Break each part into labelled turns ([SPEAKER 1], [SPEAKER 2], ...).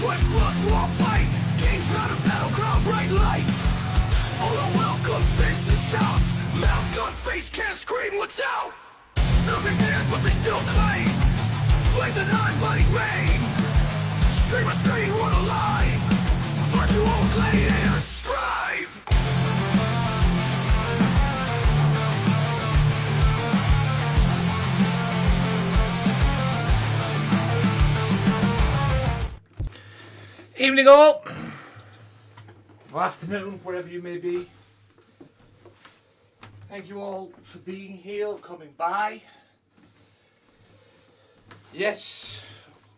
[SPEAKER 1] Sweat, blood, war, fight. Game's not a battleground, bright light. All are welcome, fists and shouts. Mouths gun face can't scream, what's out? Nothing is what they still claim. Flames and eyes, bodies made. Stream a screen, run alive. Virtual gladiators strive.
[SPEAKER 2] Evening all, or afternoon, wherever you may be. Thank you all for being here, coming by. Yes,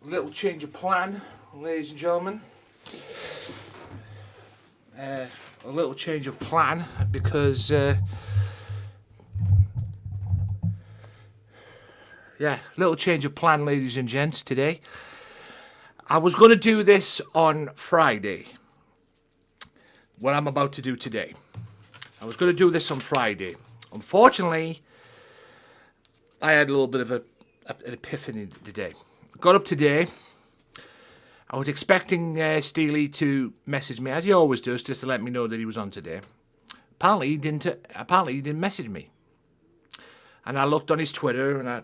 [SPEAKER 2] a little change of plan, ladies and gentlemen. A little change of plan because, little change of plan, ladies and gents, today. I was going to do this on Friday, what I'm about to do today. I was going to do this on Friday. Unfortunately, I had a little bit of an epiphany today. Got up today. I was expecting Steely to message me, as he always does, just to let me know that he was on today. Apparently, he didn't message me. And I looked on his Twitter, and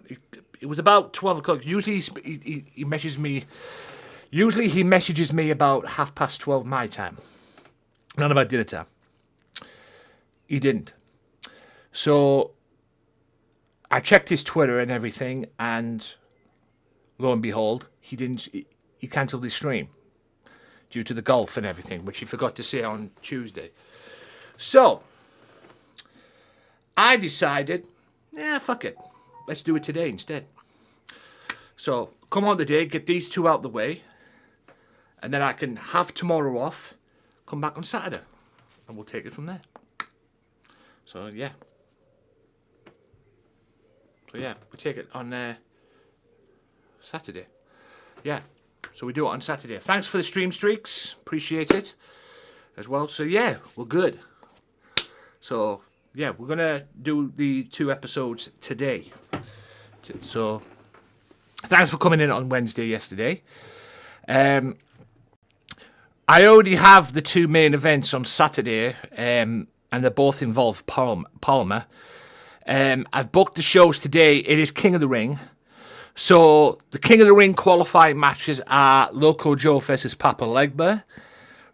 [SPEAKER 2] it was about 12 o'clock. Usually, he messages me. Usually he messages me about 12:30 my time. Not about dinner time. He didn't. So I checked his Twitter and everything, and lo and behold, he didn't. He cancelled his stream due to the golf and everything, which he forgot to say on Tuesday. So I decided, fuck it. Let's do it today instead. So come on today, get these two out the way. And then I can have tomorrow off, come back on Saturday, and we'll take it from there. So, yeah. We take it on Saturday. Yeah, so we do it on Saturday. Thanks for the stream streaks. Appreciate it as well. So, yeah, we're good. So, yeah, we're going to do the 2 episodes today. So, thanks for coming in on Wednesday yesterday. I already have the 2 main events on Saturday, and they both involve Palmer. I've booked the shows today. It is King of the Ring. So the King of the Ring qualifying matches are Loco Joe versus Papa Legba,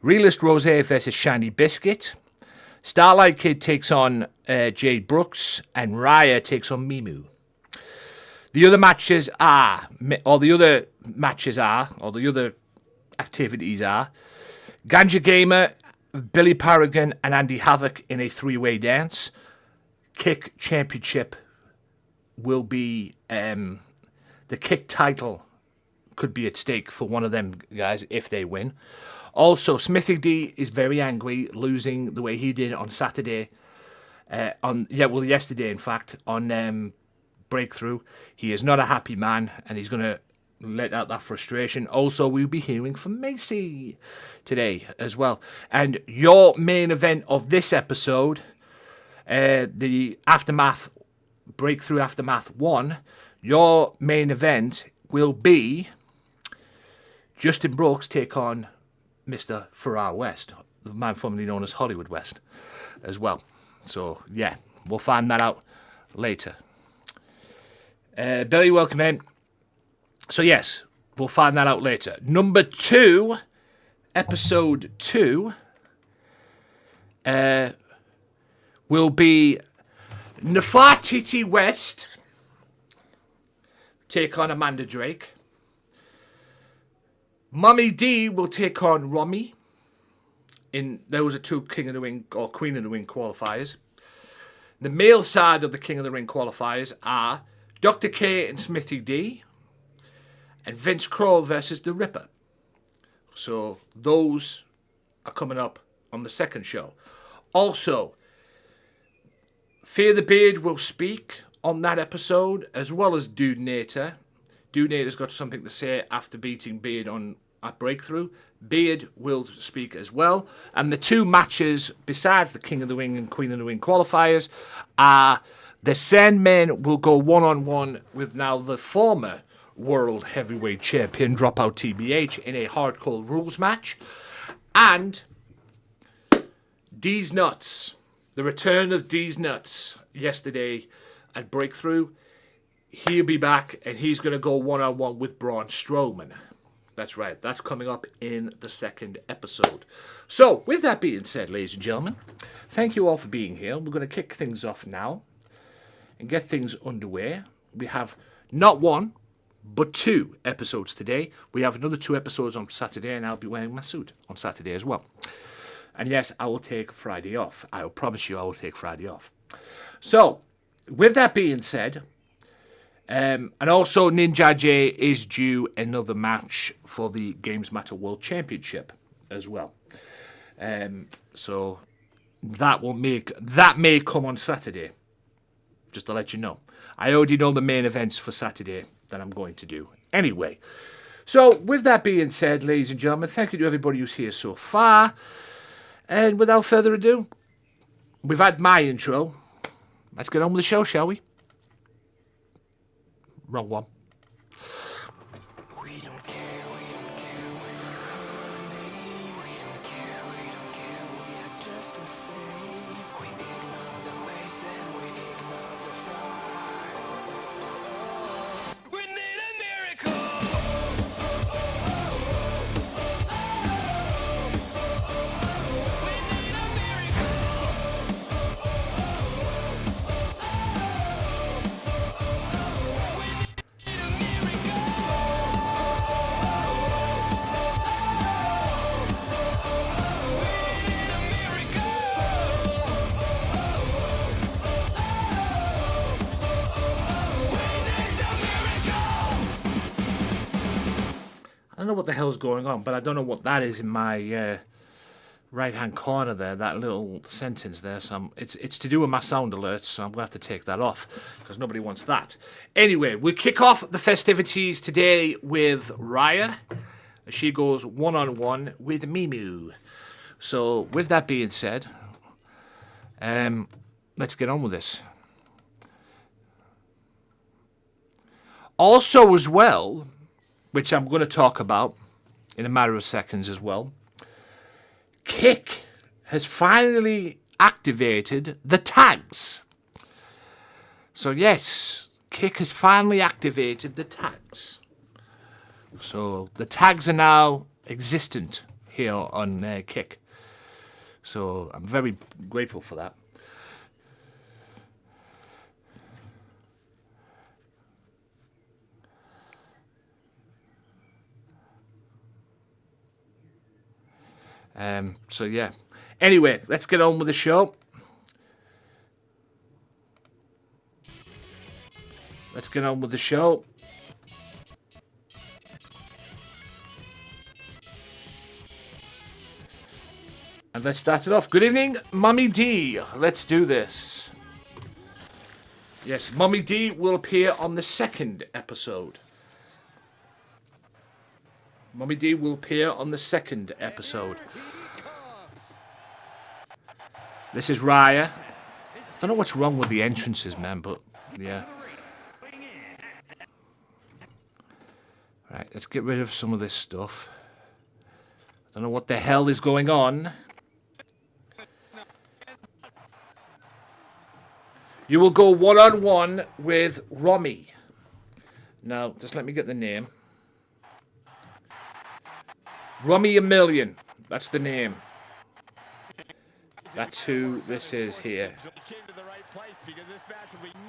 [SPEAKER 2] Realist Rose versus Shiny Biscuit, Starlight Kid takes on Jade Brooks, and Raya takes on Mimu. The other activities are Ganja Gamer, Billy Paragon, and Andy Havoc in a 3-way dance. Kick Championship will be the Kick title could be at stake for one of them guys if they win. Also, Smithy D is very angry losing the way he did on Saturday. Yesterday in fact on Breakthrough. He is not a happy man, and he's going to let out that frustration. Also, we'll be hearing from Macy today as well. And your main event of this episode, the Aftermath, Breakthrough Aftermath 1, your main event will be Justin Brooks take on Mr. Farrar West, the man formerly known as Hollywood West, as well. So, yeah, we'll find that out later. Billy, welcome in. So, yes, we'll find that out later. Number 2, episode 2, will be Nefertiti West take on Amanda Drake. Mummy D will take on Romy. Those are 2 King of the Ring or Queen of the Ring qualifiers. The male side of the King of the Ring qualifiers are Dr. K and Smithy D. And Vince Crow versus The Ripper. So those are coming up on the second show. Also, Fear the Beard will speak on that episode, as well as Dude Nater. Dude Nater's got something to say after beating Beard at Breakthrough. Beard will speak as well. And the 2 matches, besides the King of the Ring and Queen of the Ring qualifiers, are the Sandmen will go one-on-one with now the former World Heavyweight Champion Dropout TBH in a hardcore rules match. And D's Nuts, the return of D's Nuts yesterday at Breakthrough. He'll be back and he's going to go one-on-one with Braun Strowman. That's right, that's coming up in the second episode. So, with that being said, ladies and gentlemen, thank you all for being here. We're going to kick things off now and get things underway. We have not one, but 2 episodes today. We have another 2 episodes on Saturday, and I'll be wearing my suit on Saturday as well. And yes, I will take Friday off. I will promise you I will take Friday off. So, with that being said, and also Ninja J is due another match for the Games Matter World Championship as well. So that may come on Saturday. Just to let you know. I already know the main events for Saturday that I'm going to do. Anyway, so with that being said, ladies and gentlemen, thank you to everybody who's here so far. And without further ado, we've had my intro. Let's get on with the show, shall we? Wrong one. I don't know what the hell's going on, but I don't know what that is in my right-hand corner there, that little sentence there. So it's to do with my sound alerts, so I'm going to have to take that off, because nobody wants that. Anyway, we kick off the festivities today with Raya. She goes one-on-one with Mimu. So, with that being said, let's get on with this. Also, as well, which I'm going to talk about in a matter of seconds as well, Kick has finally activated the tags. So yes, Kick has finally activated the tags. So the tags are now existent here on Kick. So I'm very grateful for that. So yeah. Anyway, let's get on with the show. And let's start it off. Good evening, Mummy D. Let's do this. Yes, Mummy D will appear on the second episode. Mummy D will appear on the second episode. This is Raya. I don't know what's wrong with the entrances, man, but yeah. Right, let's get rid of some of this stuff. I don't know what the hell is going on. You will go one-on-one with Romy. Now, just let me get the name. Romy a Million. That's the name. That's who this is here.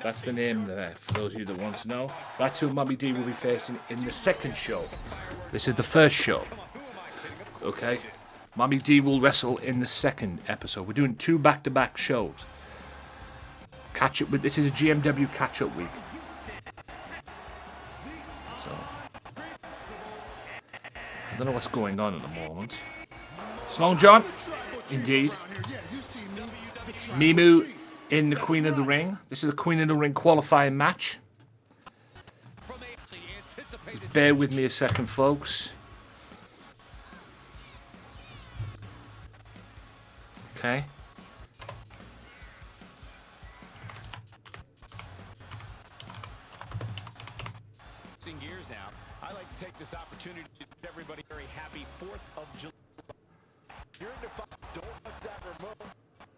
[SPEAKER 2] That's the name there, for those of you that want to know. That's who Mummy D will be facing in the second show. This is the first show. Okay? Mummy D will wrestle in the second episode. We're doing 2 back-to-back shows. Catch up with this is a GMW catch-up week. So I don't know what's going on at the moment. It's Long John, indeed. Mimu in the Queen of the Ring. This is the Queen of the Ring qualifying match. Just bear with me a second, folks. Okay.
[SPEAKER 3] Years now. This opportunity to give everybody very happy 4th of July. You're in the fight. Don't touch that remote.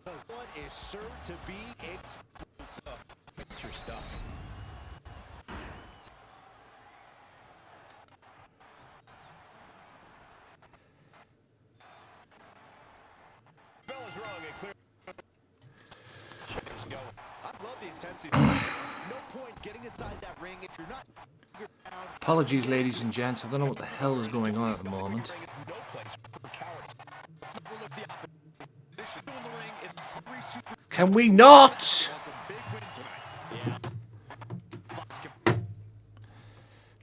[SPEAKER 3] The one is sure to be explosive. It's your stuff. Bell is wrong and clear. I love the intensity. No point getting inside that ring if you're not.
[SPEAKER 2] Apologies, ladies and gents. I don't know what the hell is going on at the moment. Can we not?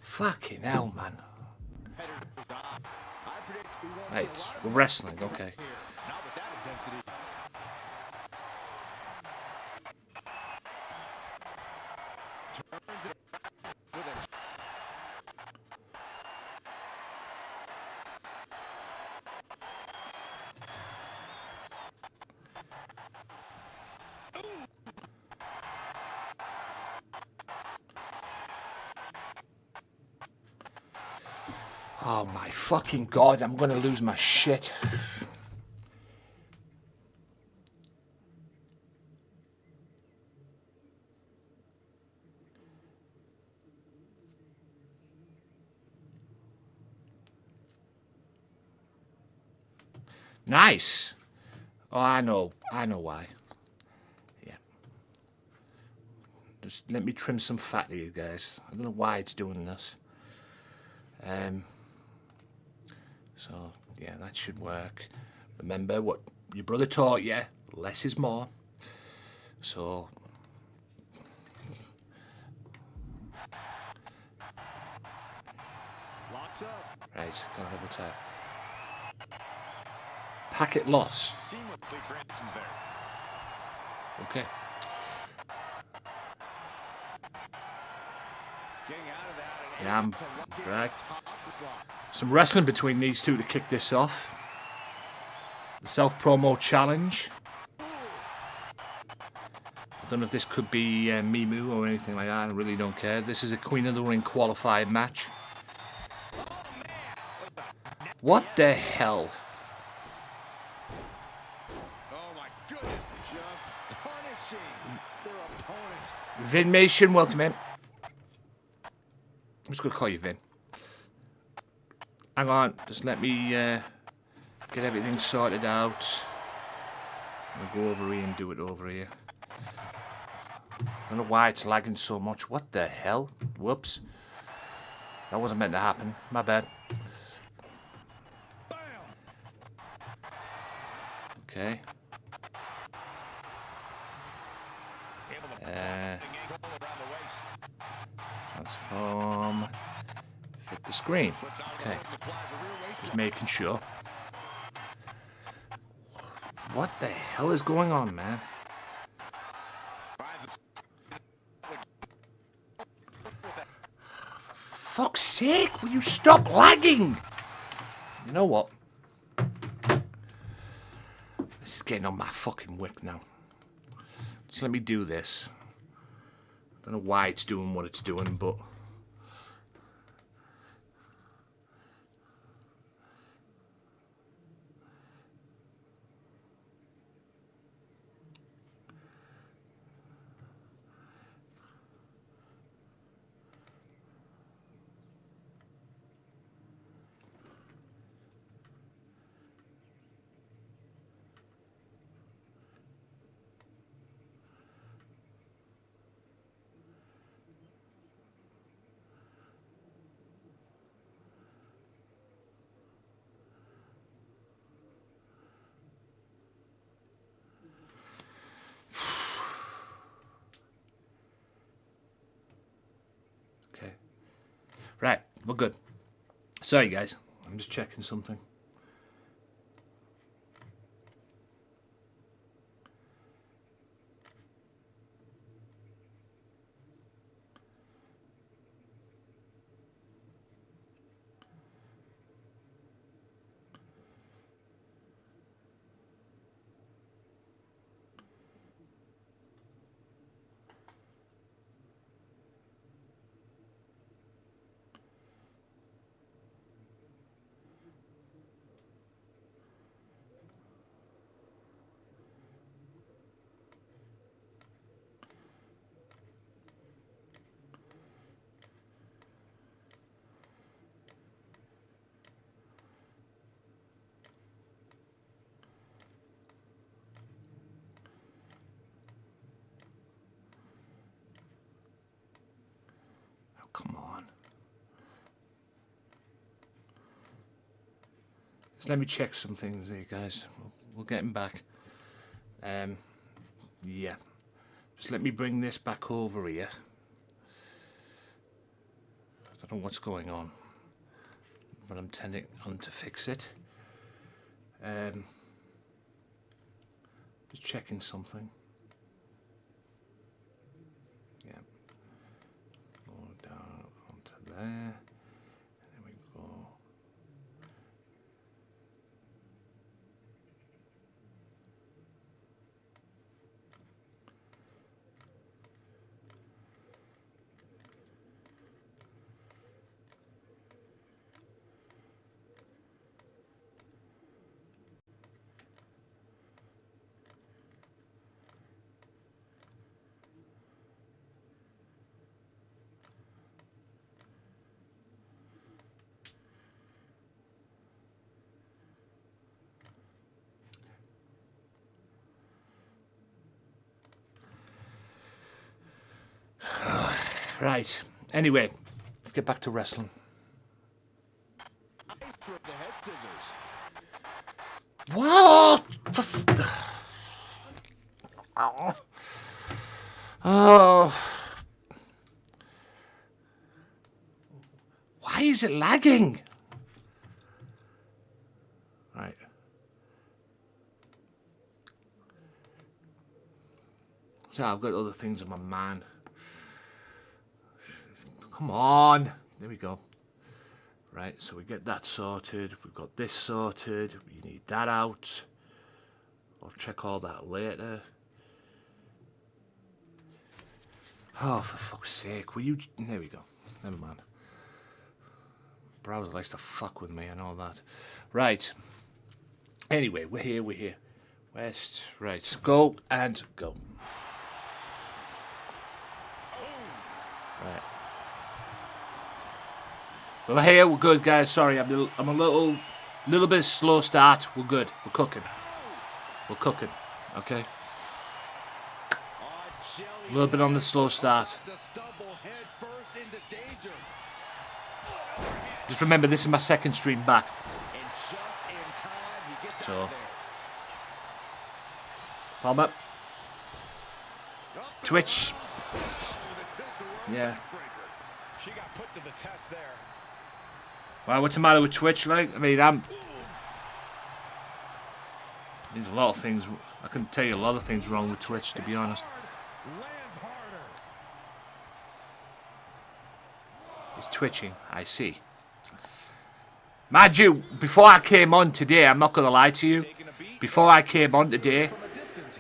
[SPEAKER 2] Fucking hell, man. Right, we're wrestling, okay. Oh my fucking god, I'm gonna lose my shit. Nice. Oh, I know why. Yeah. Just let me trim some fat here, guys. I don't know why it's doing this. So, yeah, that should work. Remember what your brother taught you, less is more. So,
[SPEAKER 3] Locks up.
[SPEAKER 2] right, got a double tap. Packet loss.
[SPEAKER 3] Seamlessly transitions there.
[SPEAKER 2] Okay.
[SPEAKER 3] Getting out of that.
[SPEAKER 2] Yeah, I'm dragged. Some wrestling between these two to kick this off. The self-promo challenge. I don't know if this could be Mimu or anything like that. I really don't care. This is a Queen of the Ring qualified match. What the hell?
[SPEAKER 3] Oh my goodness, just punishing their opponent.
[SPEAKER 2] Vin Mation, welcome in. I'm just going to call you Vin. Hang on, just let me get everything sorted out. I'll go over here and do it over here. I don't know why it's lagging so much. What the hell? Whoops. That wasn't meant to happen. My bad. Okay. Transform. Fit the screen. Okay. Just making sure. What the hell is going on, man? For fuck's sake, will you stop lagging? You know what? This is getting on my fucking wick now. Just let me do this. I don't know why it's doing what it's doing, but... Okay. Right, we're good. Sorry, guys. I'm just checking something. Just let me check some things here, guys. We'll get him back. Yeah. Just let me bring this back over here. I don't know what's going on, but I'm tending on to fix it. Just checking something. Yeah. Go down onto there. And then we go. Right. Anyway, let's get back to wrestling. What? Oh. Why is it lagging? Right. So I've got other things on my mind. Come on. There we go. Right, so we get that sorted. We've got this sorted. We need that out. I'll check all that later. Oh, for fuck's sake. Will you... There we go. Never mind. Browser likes to fuck with me and all that. Right. Anyway, we're here. West. Right. Go and go. Right. We're here, we're good, guys. Sorry, I'm a little bit slow start. We're good. We're cooking. Okay. A little bit on the slow start. Just remember, this is my second stream back. So, palm up. Twitch. Yeah.
[SPEAKER 3] She got put to the test there.
[SPEAKER 2] Well, what's the matter with Twitch, like? I mean, there's a lot of things. I can tell you a lot of things wrong with Twitch, to be honest. It's twitching, I see. Mind you, before I came on today, I'm not going to lie to you. Before I came on today,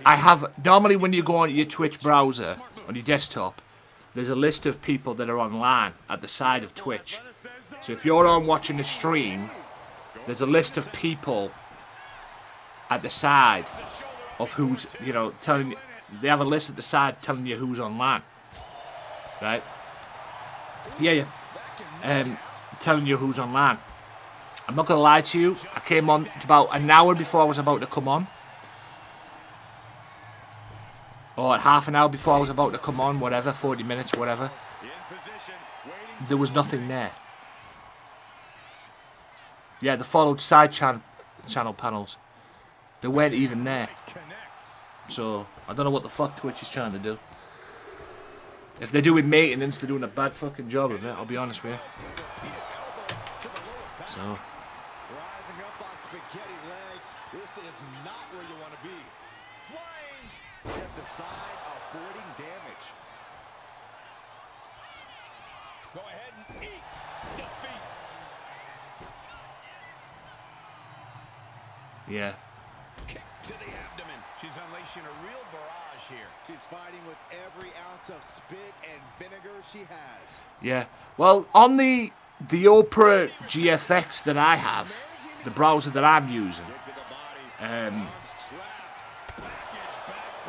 [SPEAKER 2] I have... Normally when you go onto your Twitch browser, on your desktop, there's a list of people that are online at the side of Twitch. So if you're on watching a stream, there's a list of people at the side of who's, you know, telling you, they have a list at the side telling you who's online. Right? Yeah. Telling you who's online. I'm not going to lie to you. I came on about an hour before I was about to come on. Or half an hour before I was about to come on, whatever, 40 minutes, whatever. There was nothing there. Yeah, the followed side channel panels. They weren't even there. So, I don't know what the fuck Twitch is trying to do. If they're doing maintenance, they're doing a bad fucking job of it, I'll be honest with you. So.
[SPEAKER 3] Rising up on spaghetti legs. This is not where you want to be. Flying just the side, avoiding damage. Go ahead and eat defeat.
[SPEAKER 2] Yeah.
[SPEAKER 3] Kick to the abdomen. She's unleashing a real barrage here. She's fighting with every ounce of spit and vinegar she has.
[SPEAKER 2] Yeah. Well, on the Opera GFX that I have, the browser that I'm using,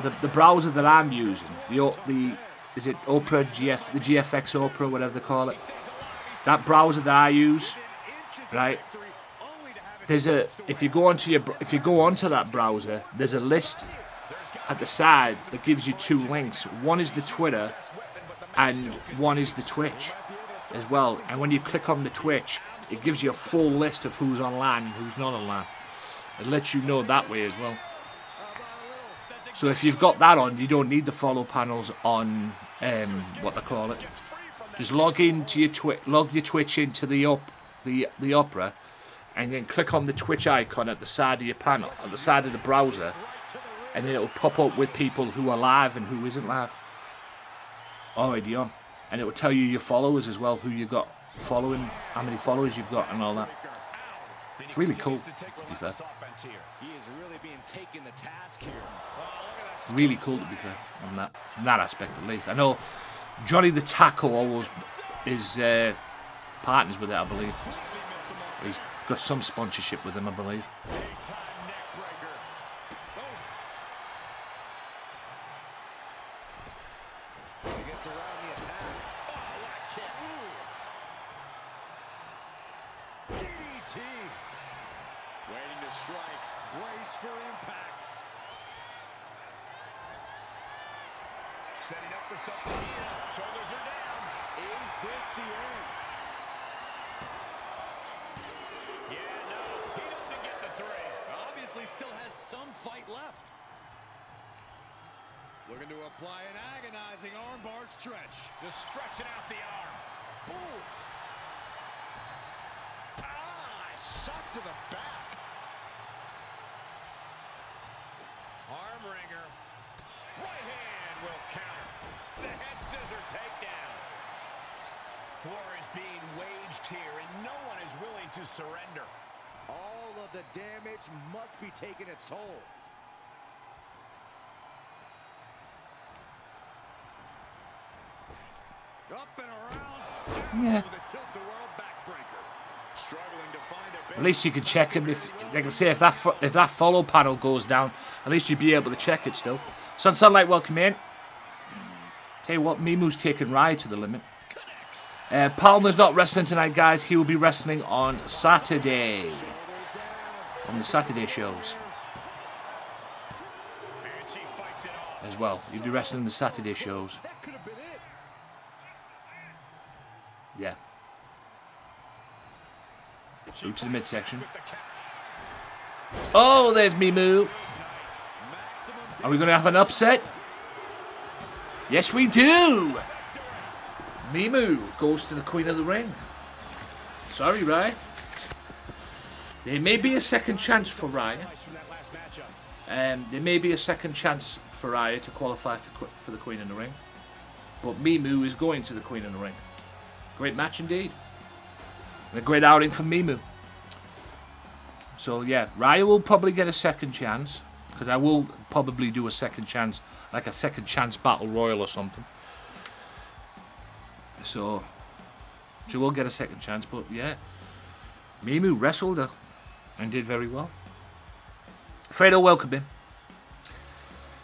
[SPEAKER 2] the browser that I'm using, is it Opera GF, the GFX Opera, whatever they call it. That browser that I use, right? There's a if you go onto that browser, there's a list at the side that gives you two links. One is the Twitter, and one is the Twitch as well. And when you click on the Twitch, it gives you a full list of who's online and who's not online. It lets you know that way as well. So if you've got that on, you don't need the follow panels on what they call it. Just log into your log your Twitch into the Opera, and then click on the Twitch icon at the side of your panel, at the side of the browser, and then it'll pop up with people who are live and who isn't live already on, and it will tell you your followers as well, who you got following, how many followers you've got, and all that. It's really cool, to be fair. Really cool, to be fair, on that aspect at least. I know Johnny the Taco always is partners with it, I believe. He's got some sponsorship with him, I believe.
[SPEAKER 3] Waiting to strike. Brace for impact. Setting up for something here. Shoulders are down. Is this the end? Yeah, no. He doesn't get the three. Obviously still has some fight left. Looking to apply an agonizing armbar stretch. Just stretching out the arm. Oof. Shot to the back. Arm wringer. Right hand will counter. The head scissor takedown. War is being waged here, and no one is willing to surrender. All of the damage must be taking its toll. Up and around.
[SPEAKER 2] Yeah.
[SPEAKER 3] The tilt-a-whirl backbreaker. Struggling to find a
[SPEAKER 2] At least you can check him if they can say if that follow panel goes down. At least you'd be able to check it still. Sunlight, welcome in. Tell you what, Mimu's taking Riot to the limit. Palmer's not wrestling tonight, guys. He will be wrestling on Saturday. On the Saturday shows. As well. He'll be wrestling the Saturday shows. Yeah. Through to the midsection. Oh, there's Mimu. Are we going to have an upset? Yes, we do. Mimu goes to the Queen of the Ring. Sorry, Ryan. There may be a second chance for Raya. There may be a second chance for Raya to qualify for the Queen of the Ring. But Mimu is going to the Queen of the Ring. Great match indeed. And a great outing for Mimu. So yeah, Raya will probably get a second chance. Because I will probably do a second chance. Like a second chance battle royal or something. So she will get a second chance. But yeah, Mimu wrestled her. And did very well. Fredo, welcome in.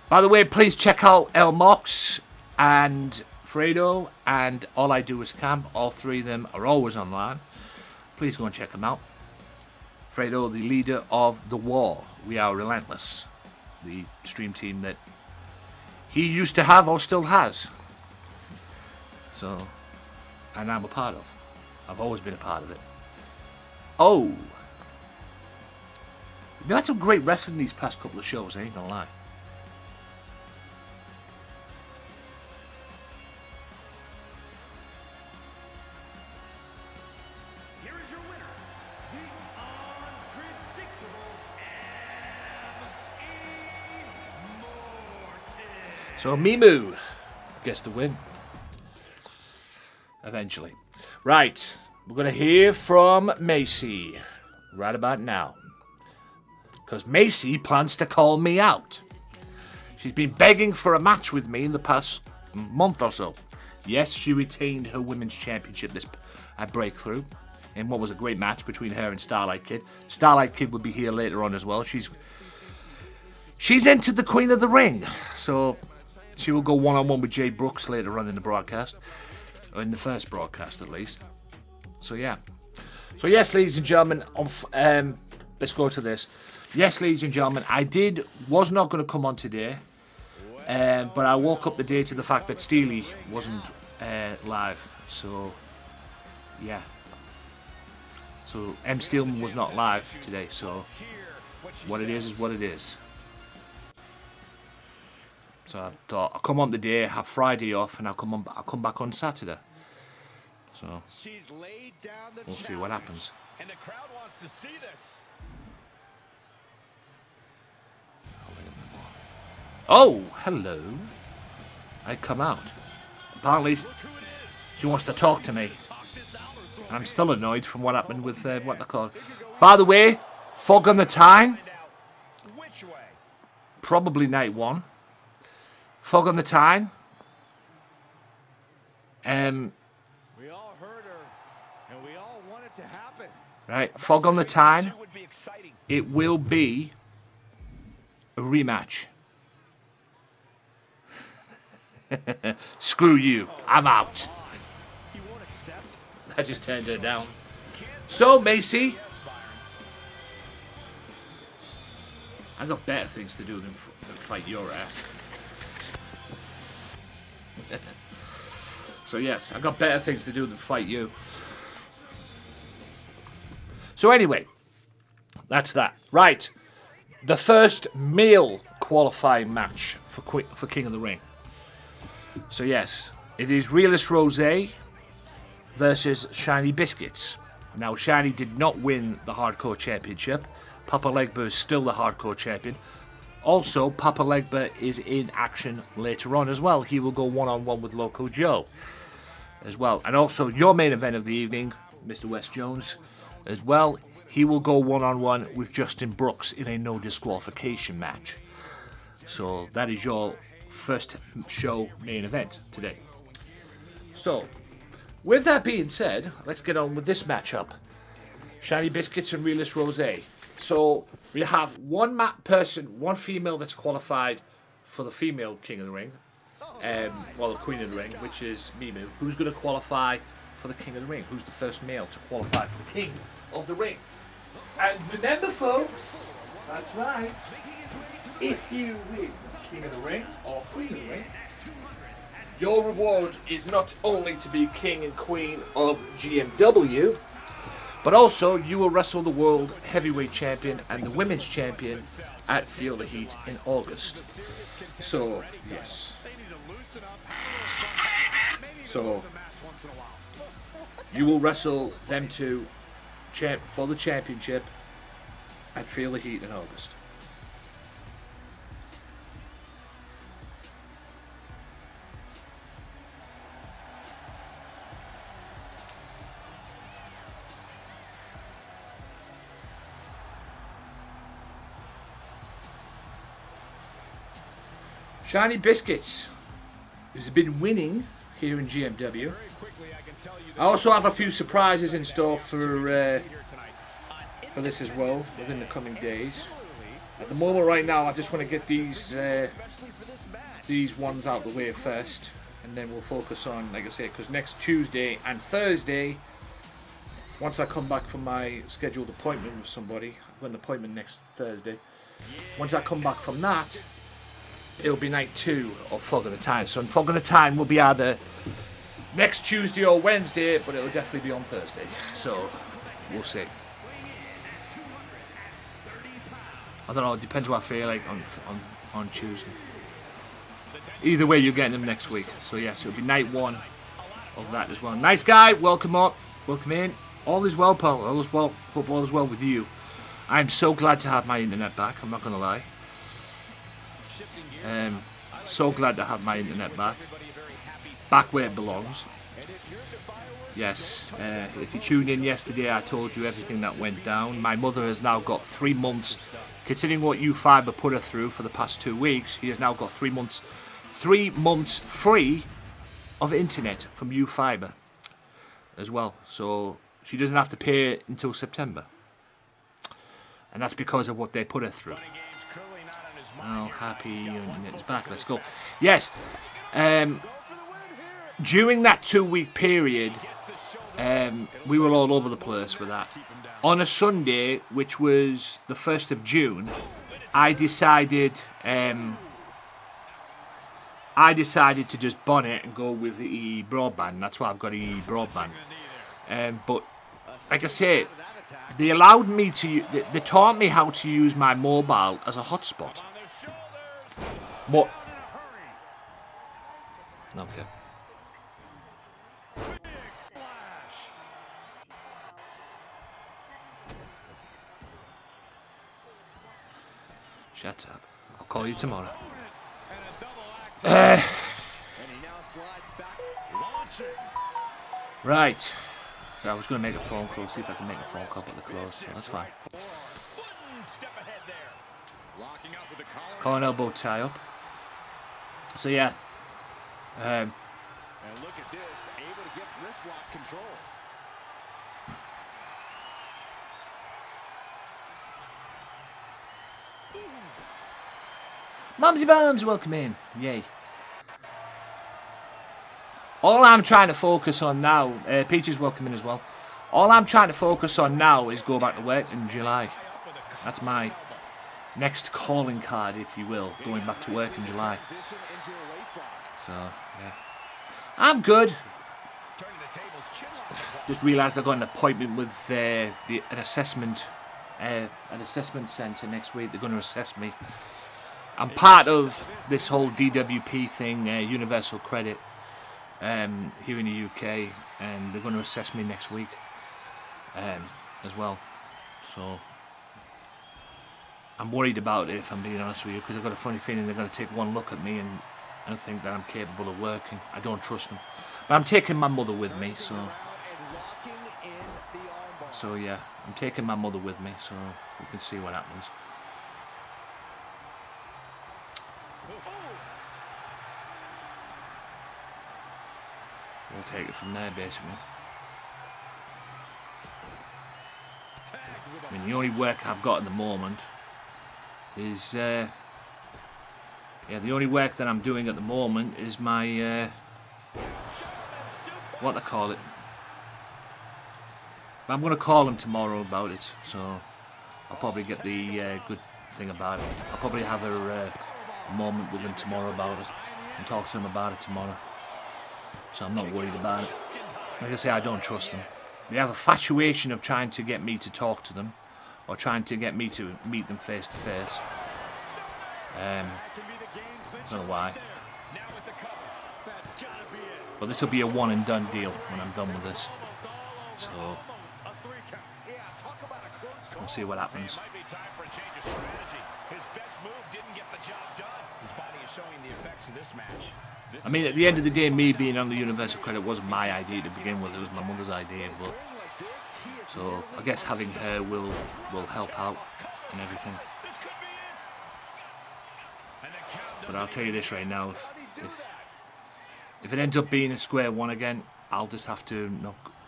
[SPEAKER 2] By the way, please check out El Mox and Fredo and All I Do Is Camp. All three of them are always online. Please go and check them out. Fredo, the leader of The War. We Are Relentless. The stream team that he used to have or still has. So, and I'm a part of. I've always been a part of it. Oh. We've had some great wrestling these past couple of shows, I ain't gonna lie.
[SPEAKER 1] Here is your winner, the unpredictable M.E.
[SPEAKER 2] So Mimu gets the win. Eventually. Right. We're going to hear from Macy right about now. Because Macy plans to call me out. She's been begging for a match with me in the past month or so. Yes, she retained her women's championship at Breakthrough. In what was a great match between her and Starlight Kid. Starlight Kid will be here later on as well. She's entered the Queen of the Ring. So she will go one-on-one with Jay Brooks later on in the broadcast. Or in the first broadcast at least. So yeah. So yes, ladies and gentlemen, let's go to this. Yes, ladies and gentlemen, I was not going to come on today, but I woke up the day to the fact that Steely wasn't live, so yeah. So M. Steelman was not live today, so what it is what it is. So I thought I'll come on today, have Friday off, and I'll come back on Saturday. So we'll see what happens.
[SPEAKER 3] And the crowd wants to see this.
[SPEAKER 2] Oh, hello. I come out. Apparently, she wants to talk to me. I'm still annoyed from what happened with what they call. By the way, fog on the Tyne. Probably night 1. Fog on the Tyne.
[SPEAKER 3] We all heard her, and we all want it to happen.
[SPEAKER 2] Right, Fog on the Tyne. It will be a rematch. Screw you. I'm out. I just turned her down. So, Macy, I got better things to do than fight your ass. So yes, I got better things to do than fight you. So anyway, that's that. Right, the first male qualifying match for King of the Ring. So yes, it is Realist Rose versus Shiny Biscuits. Now, Shiny did not win the Hardcore Championship. Papa Legba is still the Hardcore Champion. Also, Papa Legba is in action later on as well. He will go one-on-one with Loco Joe as well. And also, your main event of the evening, Mr. West Jones, as well. He will go one-on-one with Justin Brooks in a no disqualification match. So, that is your first show main event today. So, with that being said, let's get on with this matchup. Shiny Biscuits and Realist Rose. So, we have one one female that's qualified for the female King of the Ring. Well, the Queen of the Ring, which is Mimu. Who's going to qualify for the King of the Ring? Who's the first male to qualify for the King of the Ring? And remember, folks, that's right. If you win King of the Ring or Queen of the Ring, your reward is not only to be King and Queen of GMW, but also you will wrestle the World Heavyweight Champion and the Women's Champion at Feel the Heat in August. So, yes. So, you will wrestle them two for the championship at Feel the Heat in August. Shiny Biscuits has been winning here in GMW. I also have a few surprises in store for this as well within the coming days. At the moment, right now, I just want to get these ones out of the way first, and then we'll focus on, like I said, because next Tuesday and Thursday, once I come back from my scheduled appointment with somebody, I've got an appointment next Thursday. Once I come back from that, it'll be night 2 of Fog on the Tyne. So Fog on the Tyne will be either next Tuesday or Wednesday, but it'll definitely be on Thursday. So we'll see. I don't know, it depends what I feel like on Tuesday. Either way, you're getting them next week. So yes, it'll be night 1 of that as well. Nice guy, welcome up, welcome in. All is well, pal, all is well. Hope all is well with you. I'm so glad to have my internet back, I'm not going to lie. So glad to have my internet back where it belongs. Yes, if you tuned in yesterday, I told you everything that went down. My mother has now got 3 months, considering what U-Fiber put her through for the past 2 weeks. She has now got 3 months free of internet from U-Fiber as well. So she doesn't have to pay until September, and that's because of what they put her through. Oh, happy internet's back. Let's go. Yes. During that 2-week period, we were all over the place with that. On a Sunday, which was the 1st of June, I decided to just bon it and go with the EE broadband. That's why I've got EE broadband. But like I say, they allowed me to. They taught me how to use my mobile as a hotspot. What? Okay. Shut up. I'll call you tomorrow. Right. So I was going to make a phone call, see if I can make a phone call at the close. So that's fine. Collar and elbow tie up. So yeah.
[SPEAKER 3] And look at this, able to get wrist lock control.
[SPEAKER 2] Mumsy Bones, welcome in. Yay. All I'm trying to focus on now, Peaches, welcome in as well. All I'm trying to focus on now is go back to work in July. That's my next calling card, if you will, going back to work in July. So, yeah. I'm good. Just realised I got an appointment with an assessment centre next week. They're going to assess me. I'm part of this whole DWP thing, Universal Credit, here in the UK, and they're going to assess me next week as well. So I'm worried about it, if I'm being honest with you, because I've got a funny feeling they're going to take one look at me and think that I'm capable of working. I don't trust them. But I'm taking my mother with me, so yeah, I'm taking my mother with me, so we can see what happens. We'll take it from there, basically. I mean, the only work I've got at the moment is, the only work that I'm doing at the moment is my, what they call it. I'm going to call him tomorrow about it, so I'll probably get the good thing about it. I'll probably have a moment with him tomorrow about it and talk to him about it tomorrow. So I'm not worried about it. Like I say, I don't trust them. They have a fatuation of trying to get me to talk to them or trying to get me to meet them face to face. I don't know why. But this will be a one and done deal when I'm done with this. So we'll see what happens. I mean, at the end of the day, me being on the Universal Credit wasn't my idea to begin with. It was my mother's idea. But so I guess having her will help out and everything. But I'll tell you this right now: if it ends up being a square one again, I'll just have to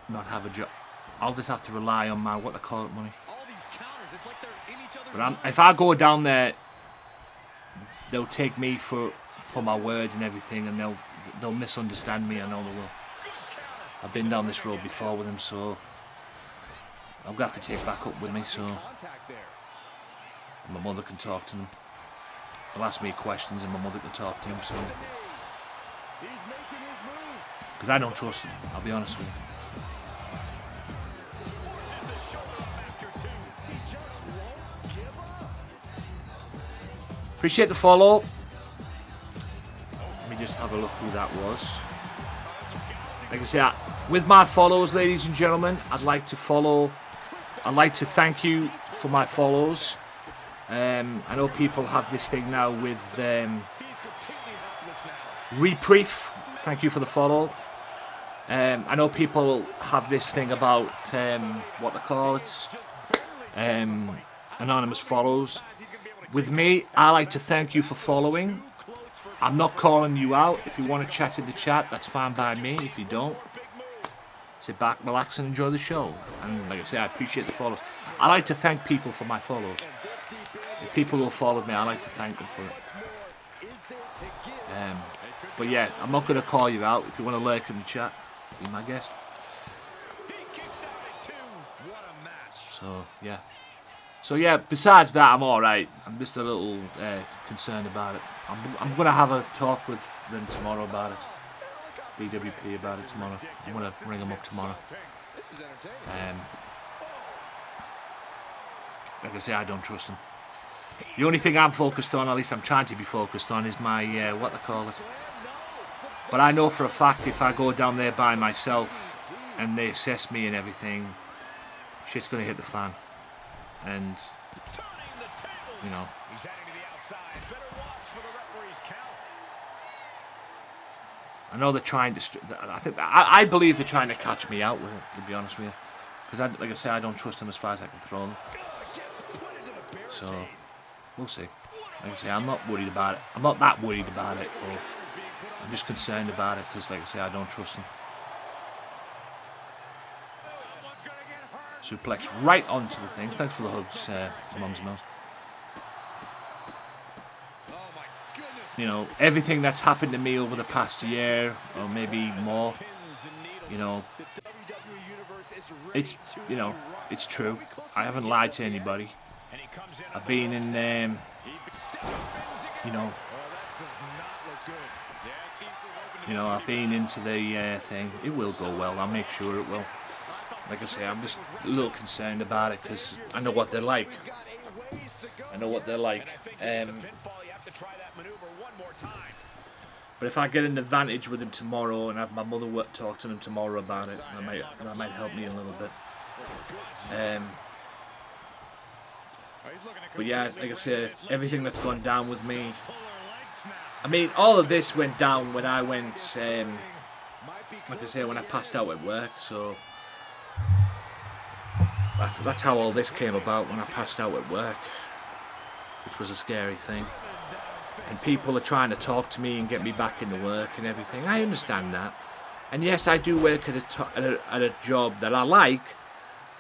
[SPEAKER 2] not have a job. I'll just have to rely on my, what they call it, money. But if I go down there, they'll take me for my word and everything, and they'll misunderstand me. I know they will. I've been down this road before with them, so I'm gonna have to take back up with me, so my mother can talk to them. They'll ask me questions, and my mother can talk to them. So, because I don't trust them, I'll be honest with you. Appreciate the follow. Let me just have a look who that was. Like I say, with my follows, ladies and gentlemen, I'd like to thank you for my follows. I know people have this thing now with Reprief. Thank you for the follow. I know people have this thing about what they call it, anonymous follows. With me, I like to thank you for following. I'm not calling you out. If you want to chat in the chat, that's fine by me. If you don't, sit back, relax, and enjoy the show. And like I say, I appreciate the follows. I like to thank people for my follows. If people who followed me, I like to thank them for it. But yeah, I'm not going to call you out. If you want to lurk in the chat, be my guest. So yeah, besides that, I'm alright. I'm just a little concerned about it. I'm going to have a talk with them tomorrow about it. DWP about it tomorrow. I'm going to ring them up tomorrow. like I say, I don't trust him. The only thing I'm focused on, at least I'm trying to be focused on, is my, what they call it. But I know for a fact if I go down there by myself and they assess me and everything, shit's going to hit the fan. And, you know.
[SPEAKER 3] He's heading to the outside. Better watch for the referee's count.
[SPEAKER 2] I know they're trying to. I believe they're trying to catch me out with it, to be honest with you, because like I say, I don't trust them as far as I can throw them. So we'll see. Like I say, I'm not worried about it. I'm not that worried about it, but I'm just concerned about it because, like I say, I don't trust them. Suplex right onto the thing. Thanks for the hugs, Mums and Mills. You know, everything that's happened to me over the past year, or maybe more, you know, it's, you know, it's true. I haven't lied to anybody. I've been in, you know, I've been into the thing. It will go well. I'll make sure it will. Like I say, I'm just a little concerned about it because I know what they're like. I know what they're like. But if I get an advantage with him tomorrow and have my mother talk to them tomorrow about it, that might help me a little bit. But yeah, like I said, everything that's gone down with me. I mean, all of this went down when I went, like I say, when I passed out at work. So that's how all this came about, when I passed out at work, which was a scary thing. And people are trying to talk to me and get me back into work and everything. I understand that. And yes, I do work at a job that I like,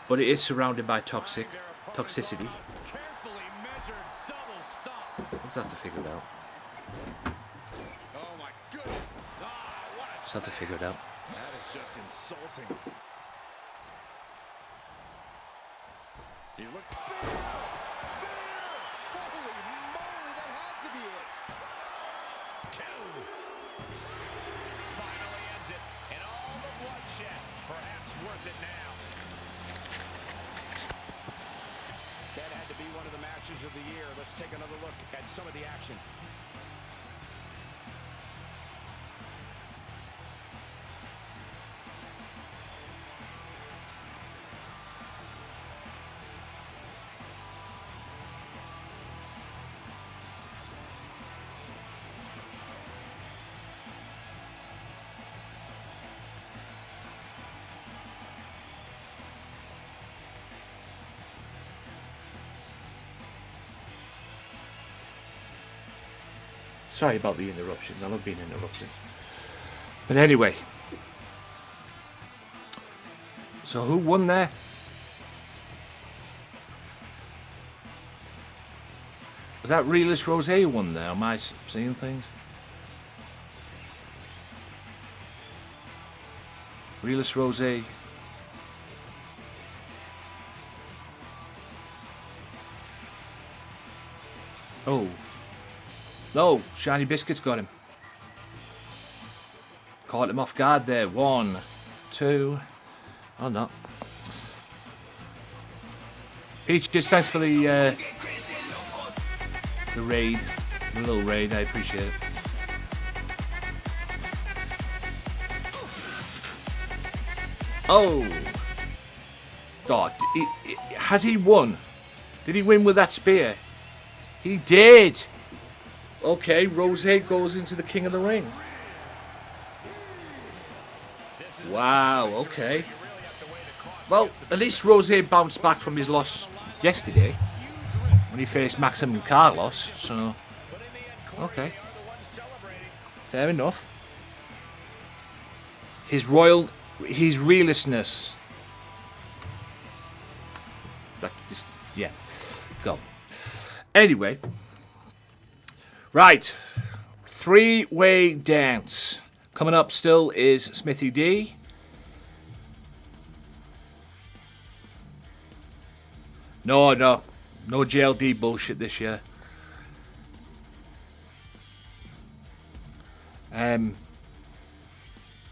[SPEAKER 2] but it is surrounded by toxicity. I'll just have to figure it out. Just have to figure it out.
[SPEAKER 3] That is just insulting. He's looking. Spear! Holy moly, that has to be it. Two. Finally ends it, and all the bloodshed, perhaps worth it now. That had to be one of the matches of the year. Let's take another look at some of the action.
[SPEAKER 2] Sorry about the interruptions. I love being interrupted. But anyway. So who won there? Was that Realist Rose who won there? Am I seeing things? Realist Rose. Oh. No, Shiny Biscuits got him. Caught him off guard there. 1, 2. Oh, no. Peaches, thanks for the raid. The little raid, I appreciate it. Oh. God, has he won? Did he win with that spear? He did. Okay, Rose goes into the King of the Ring. Wow, okay. Well, at least Rose bounced back from his loss yesterday when he faced Maximum Carlos, so okay. Fair enough. His realistness. Yeah, go. Anyway. Right, 3-way dance. Coming up still is Smithy D. No JLD bullshit this year.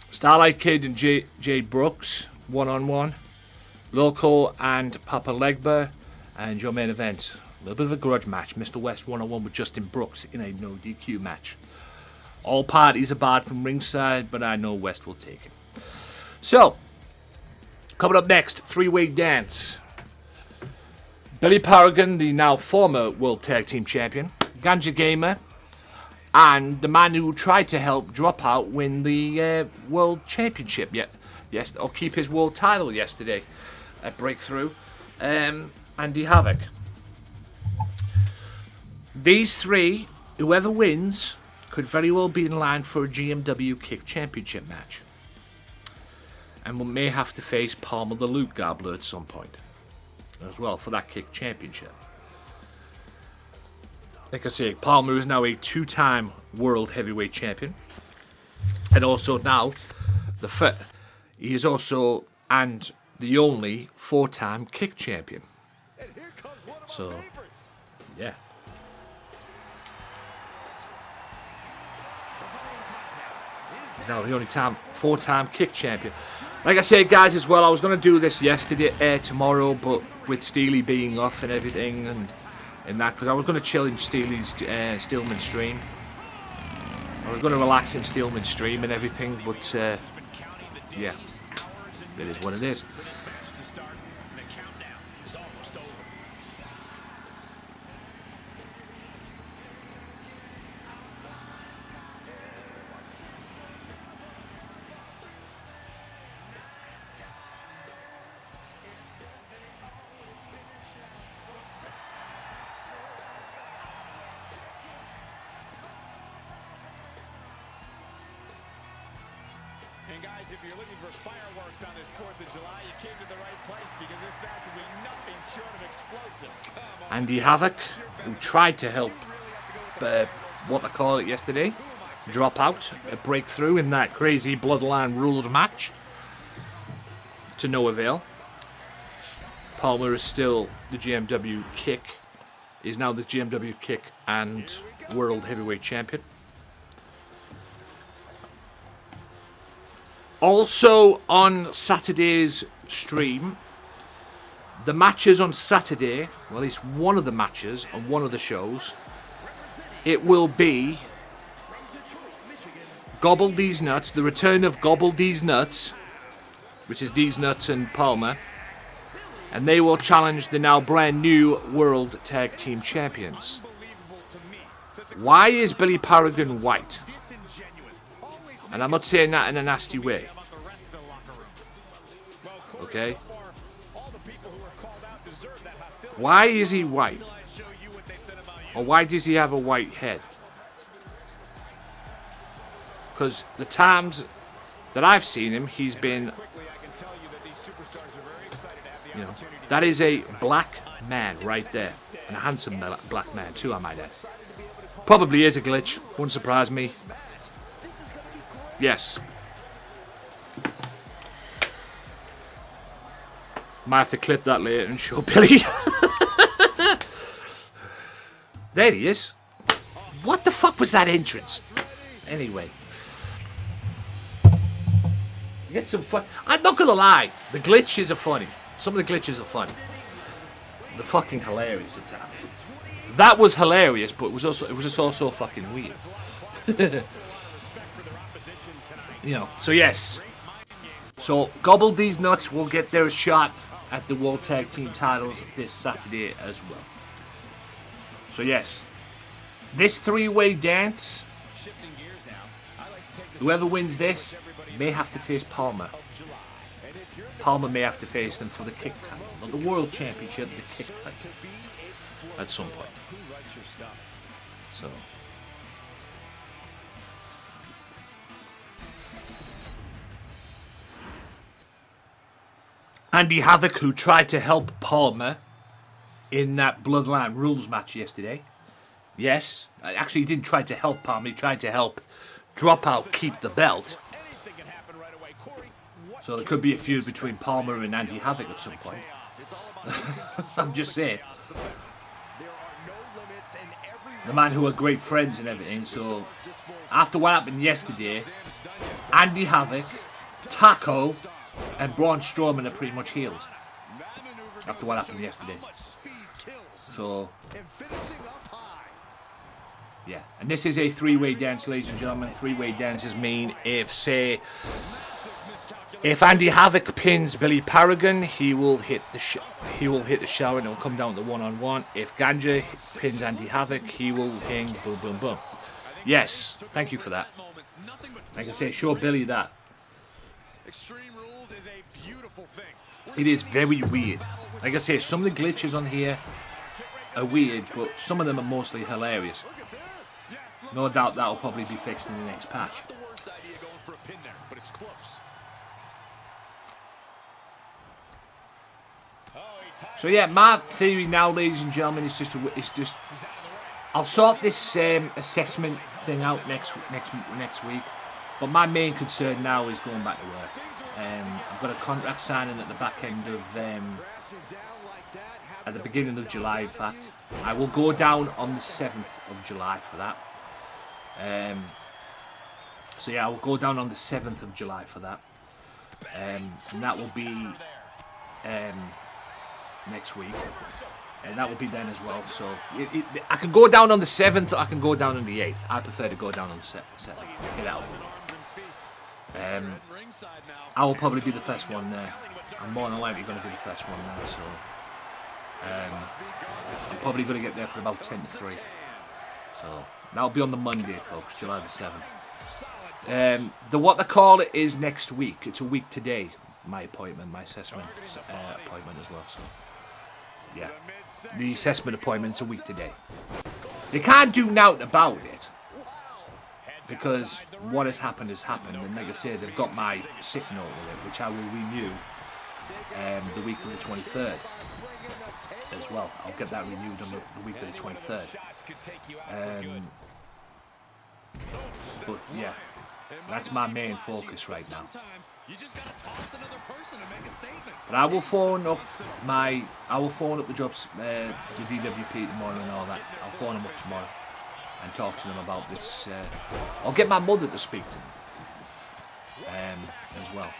[SPEAKER 2] Starlight Kid and Jade Brooks, 1-on-1. Loco and Papa Legba And your main event, a little bit of a grudge match. Mr. West 1-on-1 with Justin Brooks in a no DQ match. All parties are barred from ringside, but I know West will take it. So, coming up next, three-way dance. Billy Paragon, the now former World Tag Team Champion, Ganja Gamer, and the man who tried to help Dropout win the World Championship, yes, or keep his world title yesterday at Breakthrough, Andy Havoc. These three, whoever wins, could very well be in line for a GMW Kick Championship match. And we may have to face Palmer the Loot Gobbler at some point as well for that Kick Championship. Like I say, Palmer is now a two-time World Heavyweight Champion. And also now, he is also and the only four-time Kick Champion. So, yeah. He's now the only four-time Kick Champion. Like I said, guys, as well, I was going to do this yesterday, tomorrow, but with Steely being off and everything, and that, because I was going to chill in Steely's Stillman stream. I was going to relax in Stillman stream and everything, but, yeah, it is what it is.
[SPEAKER 3] And guys, if you're looking for fireworks on this 4th of July, you came to the right place because this match will be nothing short of explosive.
[SPEAKER 2] Andy Havoc, who tried to help, what I call it yesterday, drop out, a breakthrough in that crazy Bloodline rules match, to no avail. Palmer is still the GMW Kick, is now the GMW Kick and World Heavyweight Champion. Also on Saturday's stream, the matches on Saturday, well, at least one of the matches on one of the shows, it will be Gobble These Nuts, the return of Gobble These Nuts, which is These Nuts and Palmer, and they will challenge the now brand new World Tag Team Champions. Why is Billy Paragon white? And I'm not saying that in a nasty way. Okay? Why is he white? Or why does he have a white head? Because the times that I've seen him, he's been, you know, that is a black man right there. And a handsome black man too, I might add. Probably is a glitch. Wouldn't surprise me. Yes. Might have to clip that later and show Billy. There he is. What the fuck was that entrance? Anyway. Get some fun. I'm not gonna lie. The glitches are funny. Some of the glitches are funny. They're fucking hilarious at times. That was hilarious, but it was just also fucking weird. You know, so yes. So, Gobble These Nuts will get their shot at the World Tag Team titles this Saturday as well. So yes, this three-way dance, whoever wins this may have to face Palmer. Palmer may have to face them for the Kick title, not the World Championship, the Kick title, at some point. So... Andy Havoc, who tried to help Palmer in that Bloodline rules match yesterday. Yes, actually he didn't try to help Palmer, he tried to help Dropout keep the belt. So there could be a feud between Palmer and Andy Havoc at some point. I'm just saying. The man who are great friends and everything, so after what happened yesterday, Andy Havoc, Taco, and Braun Strowman are pretty much healed after what happened yesterday. So,
[SPEAKER 3] And finishing up high.
[SPEAKER 2] yeah. And this is a three-way dance, ladies and gentlemen. Three-way dances mean if, say, if Andy Havoc pins Billy Paragon, he will hit the shower and it will come down to one-on-one. If Ganja pins Andy Havoc, he will hang boom, boom, boom. Yes, thank you for that. Like I say, show Billy that.
[SPEAKER 3] Extreme Rules is a beautiful thing.
[SPEAKER 2] It is very weird. Like I say, some of the glitches on here are weird, but some of them are mostly hilarious. No doubt that'll probably be fixed in the next patch.
[SPEAKER 3] The worst idea going for a pin there, but it's close.
[SPEAKER 2] So yeah, my theory now, ladies and gentlemen, is just I'll sort this assessment thing out next week. But my main concern now is going back to work. I've got a contract signing at the back end of at the beginning of July. In fact, I will go down on the 7th of July for that. So yeah, I will go down on the 7th of July for that, and that will be next week, and that will be then as well. So I can go down on the 7th, or I can go down on the 8th. I prefer to go down on the 7th. Get out. I will probably be the first one there. I'm more than likely going to be the first one there. So I'm probably going to get there for about 10 to 3. So that'll be on the Monday, folks, July the 7th. The what they call it is next week. It's a week today. My appointment, my assessment appointment as well. So yeah, the assessment appointment's a week today. They can't do nothing about it because what has happened, and like I say, they've got my sick note with it, which I will renew the week of the 23rd as well. I'll get that renewed on the week of the 23rd. But yeah, that's my main focus right now. But I will phone up the jobs, the DWP tomorrow and all that. I'll phone them up tomorrow and talk to them about this. I'll get my mother to speak to them as well.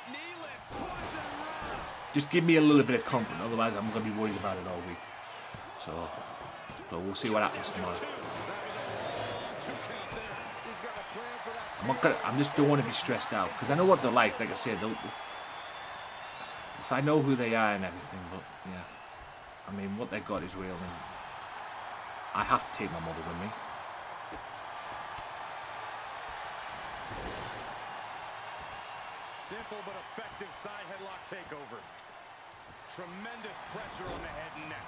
[SPEAKER 2] Just give me a little bit of comfort, otherwise I'm going to be worried about it all week. So we'll see what happens tomorrow. I just don't want to be stressed out because I know what they're like. Like I said, if I know who they are and everything, but yeah, I mean what they got is real, and I have to take my mother with me.
[SPEAKER 3] Simple but effective side headlock takeover. Tremendous pressure on the head and neck.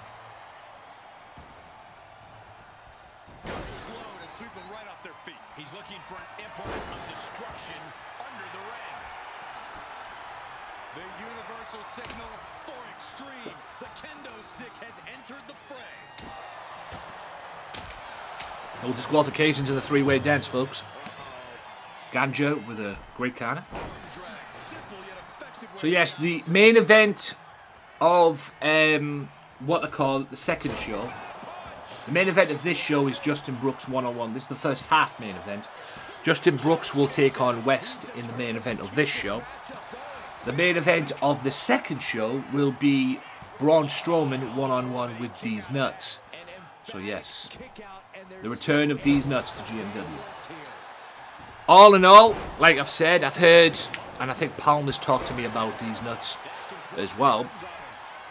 [SPEAKER 3] Load and sweep them right off their feet. He's looking for an implement of destruction under the ring. The universal signal for extreme. The kendo stick has entered the fray.
[SPEAKER 2] No disqualifications in the three-way dance, folks. Ganja with a great corner. So yes, the main event of what they call the second show. The main event of this show is Justin Brooks one-on-one. This is the first half main event. Justin Brooks will take on West in the main event of this show. The main event of the second show will be Braun Strowman one-on-one with D's Nuts. So yes, the return of D's Nuts to GMW. All in all, like I've said, I've heard, and I think Palmer's talked to me about D's Nuts as well,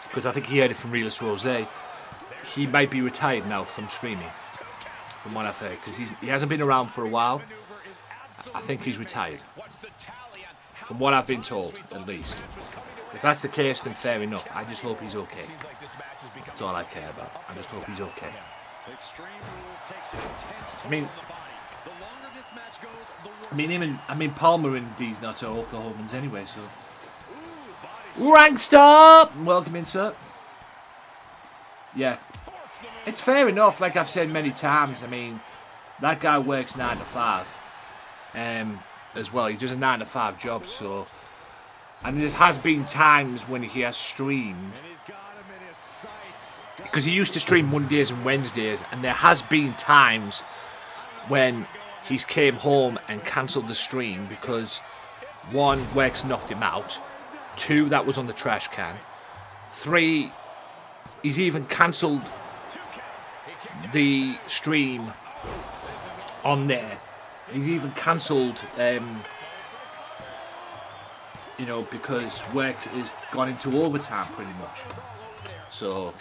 [SPEAKER 2] because I think he heard it from Realist Rose. He might be retired now from streaming, from what I've heard, because he hasn't been around for a while. I think he's retired, from what I've been told, at least. If that's the case, then fair enough. I just hope he's okay. That's all I care about. I just hope he's okay. I mean, Palmer and D's Nuts are Oklahomans anyway, so. Rank stop! Welcome in, sir. Yeah. It's fair enough, like I've said many times. I mean, that guy works 9 to 5. As well. He does a 9 to 5 job, so. And there has been times when he has streamed. Because he used to stream Mondays and Wednesdays, and there has been times when he's came home and cancelled the stream because 1, work's knocked him out. 2, that was on the trash can. 3, he's even cancelled the stream on there. He's even cancelled, you know, because work is gone into overtime pretty much. So,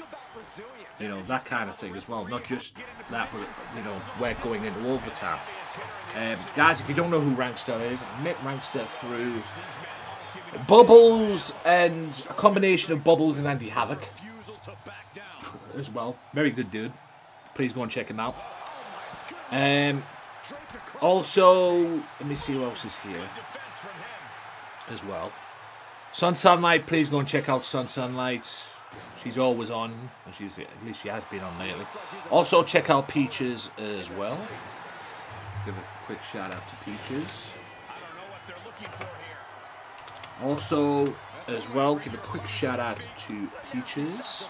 [SPEAKER 2] you know, that kind of thing as well. Not just that, but, you know, work going into overtime. Guys, if you don't know who Rankster is, I met Rankster through Bubbles and a combination of Bubbles and Andy Havoc as well. Very good dude. Please go and check him out. Also, let me see who else is here as well. Sun Sunlight, please go and check out Sun Sunlight. She's always on. At least she has been on lately. Also, check out Peaches as well. Give a quick shout out to Peaches. Also, as well, give a quick shout out to Peaches.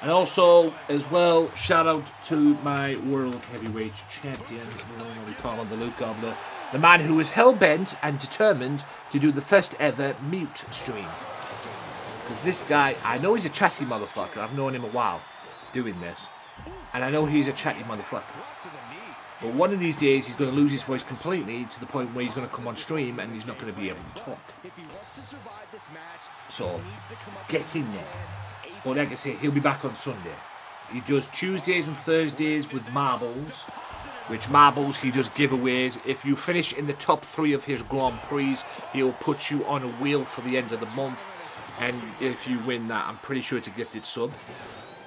[SPEAKER 2] And also, as well, shout out to my World Heavyweight Champion, we call him the Luke Gobbler, the man who is hell-bent and determined to do the first ever mute stream. Because this guy, I know he's a chatty motherfucker. I've known him a while doing this. And I know he's a chatty motherfucker. But one of these days, he's going to lose his voice completely to the point where he's going to come on stream and he's not going to be able to talk. So, get in there. But like I say, he'll be back on Sunday. He does Tuesdays and Thursdays with marbles. Which marbles, he does giveaways. If you finish in the top 3 of his Grand Prix, he'll put you on a wheel for the end of the month. And if you win that, I'm pretty sure it's a gifted sub.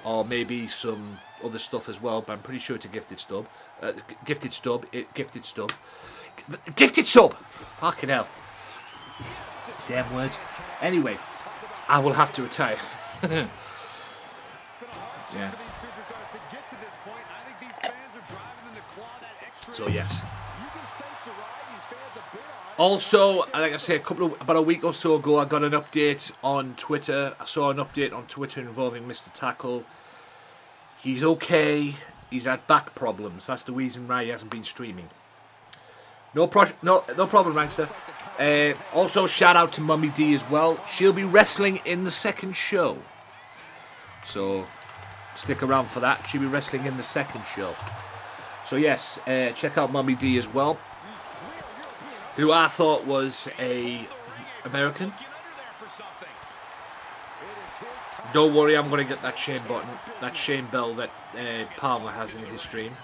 [SPEAKER 2] Or maybe some other stuff as well, but I'm pretty sure it's a gifted sub. Gifted sub. Fucking hell. Damn words. Anyway, I will have to retire. Yeah. So yes. Also, like I said, about a week or so ago, I got an update on Twitter. I saw an update on Twitter involving Mr. Tackle. He's okay. He's had back problems. That's the reason why he hasn't been streaming. No problem, Rankster. Also, shout out to Mummy D as well. She'll be wrestling in the second show. So, stick around for that. She'll be wrestling in the second show. So, yes, check out Mummy D as well. Who I thought was a American. Don't worry, I'm going to get that Shane button, that Shane bell that Palmer has in his stream.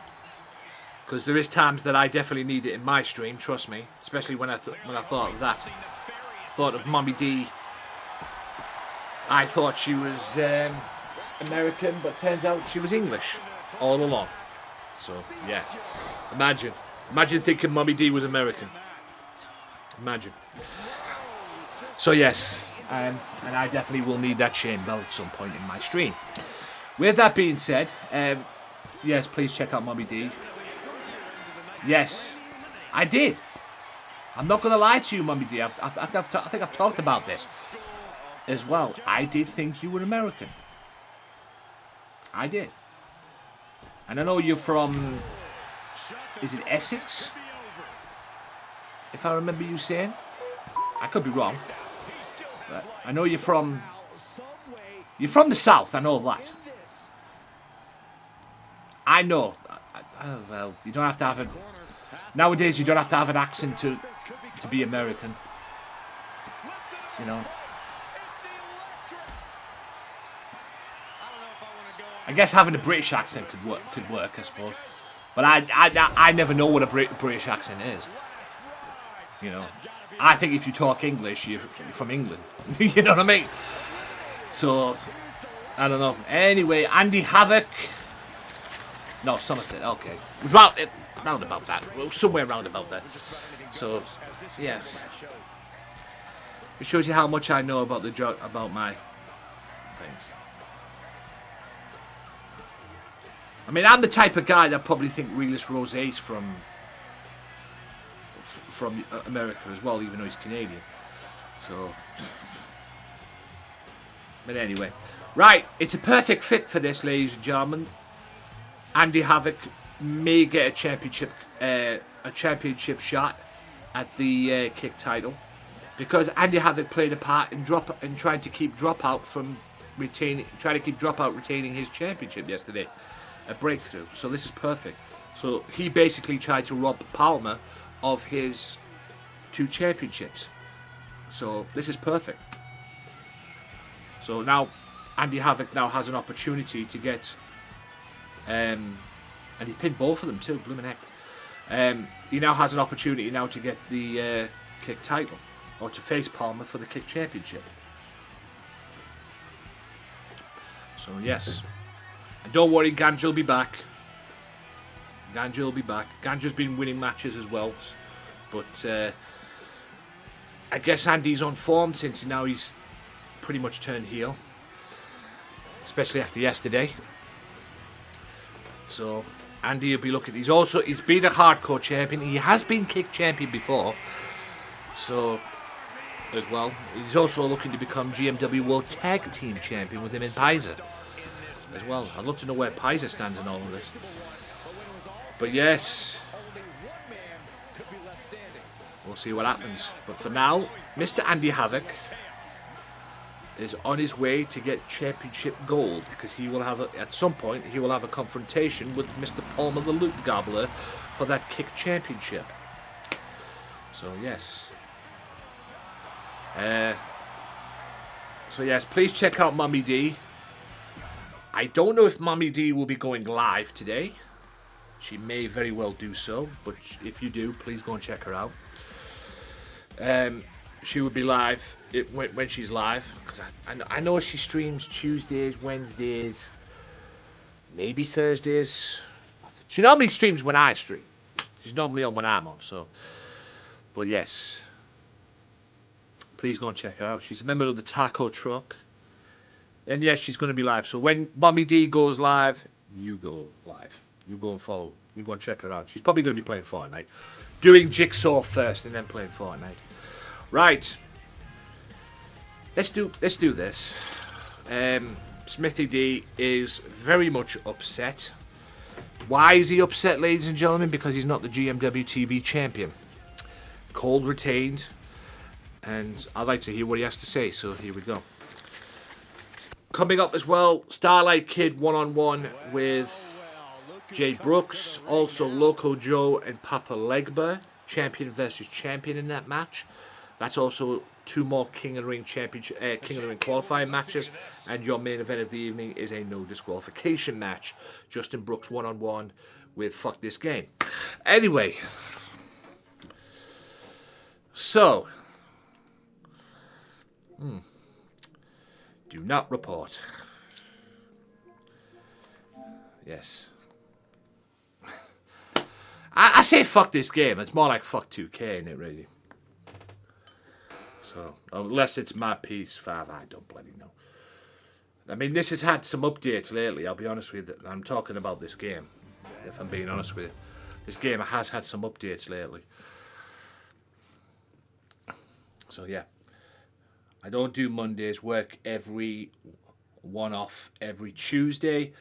[SPEAKER 2] Because there is times that I definitely need it in my stream, trust me. Especially when I thought of that. Thought of Mommy D. I thought she was American, but turns out she was English all along. So, yeah. Imagine thinking Mommy D was American. Imagine. So, yes. And I definitely will need that Shane bell at some point in my stream. With that being said, yes, please check out Mommy D. Yes, I did. I'm not going to lie to you, Mommy D. I think I've talked about this as well. I did think you were American. I did. And I know you're from, is it Essex? If I remember you saying. I could be wrong. But I know you're from the South, I know that. I know. Well, you don't have to have a... Nowadays, you don't have to have an accent to be American. You know. I guess having a British accent could work, I suppose. But I never know what a British accent is. You know. I think if you talk English, you're from England. You know what I mean? So, I don't know. Anyway, Andy Havoc. No, Somerset. Okay, it was round about that. Well, somewhere round about there. So, yeah. It shows you how much I know about about my things. I mean, I'm the type of guy that probably think Realist Rosé's from America as well, even though he's Canadian. So, but anyway, right, it's a perfect fit for this, ladies and gentlemen. Andy Havoc may get a championship shot at the kick title, because Andy Havoc played a part in trying to keep Dropout retaining his championship yesterday. a breakthrough. So this is perfect. So he basically tried to rob Palmer of his 2 championships. So this is perfect. So now Andy Havoc now has an opportunity to get, and he pinned both of them too, blooming heck. He now has an opportunity now to get the kick title, or to face Palmer for the kick championship. So yes, and don't worry, Ganja will be back. Ganja will be back. Ganja's been winning matches as well, but I guess Andy's on form since now he's pretty much turned heel, especially after yesterday. So Andy will be looking. He's been a hardcore champion. He has been kick champion before, so as well. He's also looking to become GMW World Tag Team Champion with him in Paiza as well. I'd love to know where Paiza stands in all of this. But yes, we'll see what happens. But for now, Mr. Andy Havoc is on his way to get championship gold, because he will have at some point he will have a confrontation with Mr. Palmer the Loot Gobbler for that kick championship. So yes. So yes, please check out Mummy D. I don't know if Mummy D will be going live today. She may very well do so, but if you do, please go and check her out. She will be live when she's live, because I know she streams Tuesdays, Wednesdays, maybe Thursdays. She normally streams when I stream. She's normally on when I'm on, so. But yes, please go and check her out. She's a member of the Taco Truck. And yes, she's going to be live. So when Mommy D goes live, you go live. You go and follow. You go and check her out. She's probably going to be playing Fortnite. Doing Jigsaw first and then playing Fortnite. Right. Let's do this. Smithy D is very much upset. Why is he upset, ladies and gentlemen? Because he's not the GMW TV champion. Cold retained. And I'd like to hear what he has to say, so here we go. Coming up as well, Starlight Kid one-on-one with Jay Brooks. Also Loco Joe and Papa Legba. Champion versus champion in that match. That's also 2 more King of the Ring championship, King of the Ring qualifying matches. And your main event of the evening is a no disqualification match. Justin Brooks one-on-one with Fuck This Game. Anyway. So. Do not report. Yes. I say fuck this game. It's more like fuck 2K, isn't it, really? So, unless it's my PS5, I don't bloody know. I mean, this has had some updates lately, I'll be honest with you. I'm talking about this game, if I'm being honest with you. This game has had some updates lately. So, yeah. I don't do Mondays, work every one-off every Tuesday,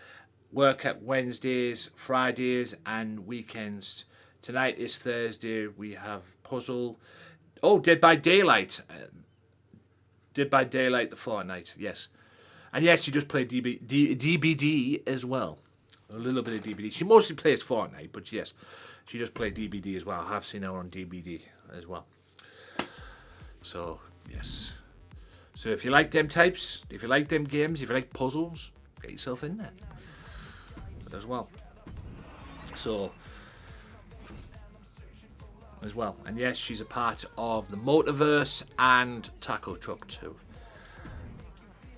[SPEAKER 2] work at Wednesdays, Fridays, and weekends. Tonight is Thursday, we have Puzzle. Oh, Dead by Daylight. Dead by Daylight, the Fortnite, yes. And yes, she just played DBD as well. A little bit of DBD. She mostly plays Fortnite, but yes, she just played DBD as well. I have seen her on DBD as well. So, yes. So if you like them types, if you like them games, if you like puzzles, get yourself in there as well. So, as well. And yes, she's a part of the Motorverse and Taco Truck too.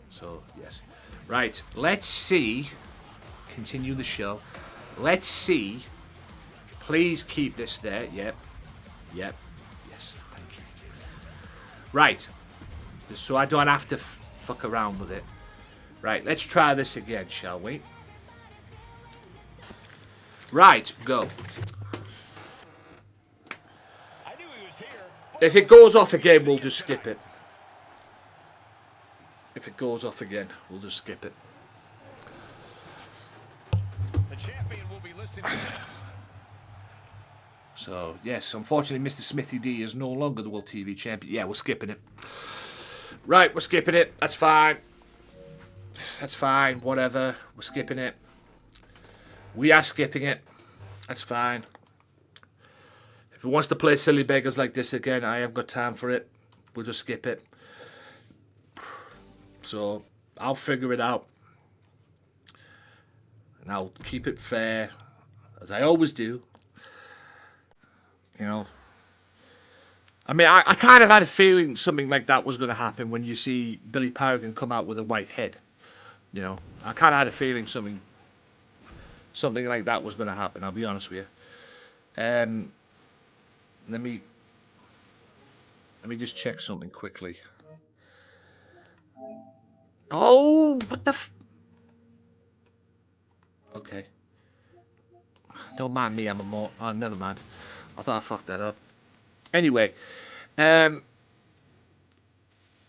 [SPEAKER 2] So, yes. Right, let's see. Continue the show. Let's see. Please keep this there. Yep. Yep. Yes, thank you. Right. Just so I don't have to fuck around with it. Right, let's try this again, shall we? Right, go. If it goes off again, we'll just skip it. If it goes off again, we'll just skip it.
[SPEAKER 3] The champion will be listening to this.
[SPEAKER 2] So, yes, unfortunately, Mr. Smithy D is no longer the World TV Champion. Yeah, we're skipping it. Right, we're skipping it. That's fine. That's fine. Whatever. We're skipping it. We are skipping it. That's fine. If he wants to play silly beggars like this again, I haven't got time for it. We'll just skip it. So I'll figure it out. And I'll keep it fair, as I always do. You know. I mean, I kind of had a feeling something like that was going to happen when you see Billy Paragon come out with a white head. You know, I kind of had a feeling something like that was going to happen. I'll be honest with you. Let me just check something quickly. Oh, what the? Okay. Don't mind me. I'm a more. Oh, never mind. I thought I fucked that up. Anyway, it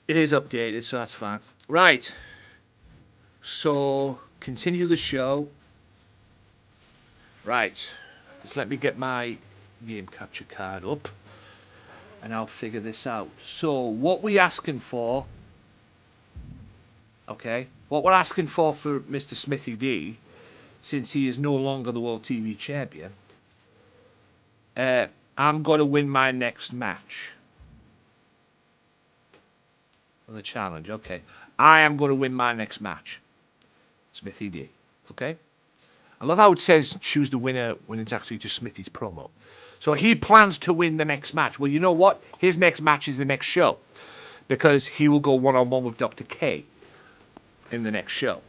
[SPEAKER 2] is updated, so that's fine. Right. So continue the show. Right. Just let me get my game capture card up, and I'll figure this out. So what we asking for? Okay. What we're asking for Mr. Smithy D, since he is no longer the World TV Champion. I'm going to win my next match. The challenge, okay. I am going to win my next match. Smithy D. Okay? I love how it says choose the winner when it's actually just Smithy's promo. So he plans to win the next match. Well, you know what? His next match is the next show. Because he will go one-on-one with Dr. K in the next show.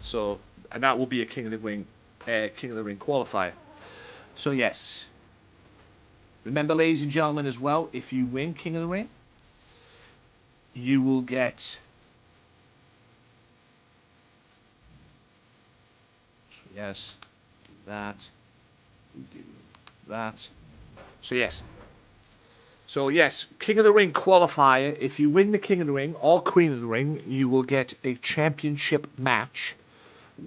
[SPEAKER 2] So, and that will be a King of the Ring qualifier. So yes. Remember, ladies and gentlemen, as well, if you win King of the Ring, you will get yes, that, do that. So yes. So yes, King of the Ring qualifier. If you win the King of the Ring or Queen of the Ring, you will get a championship match,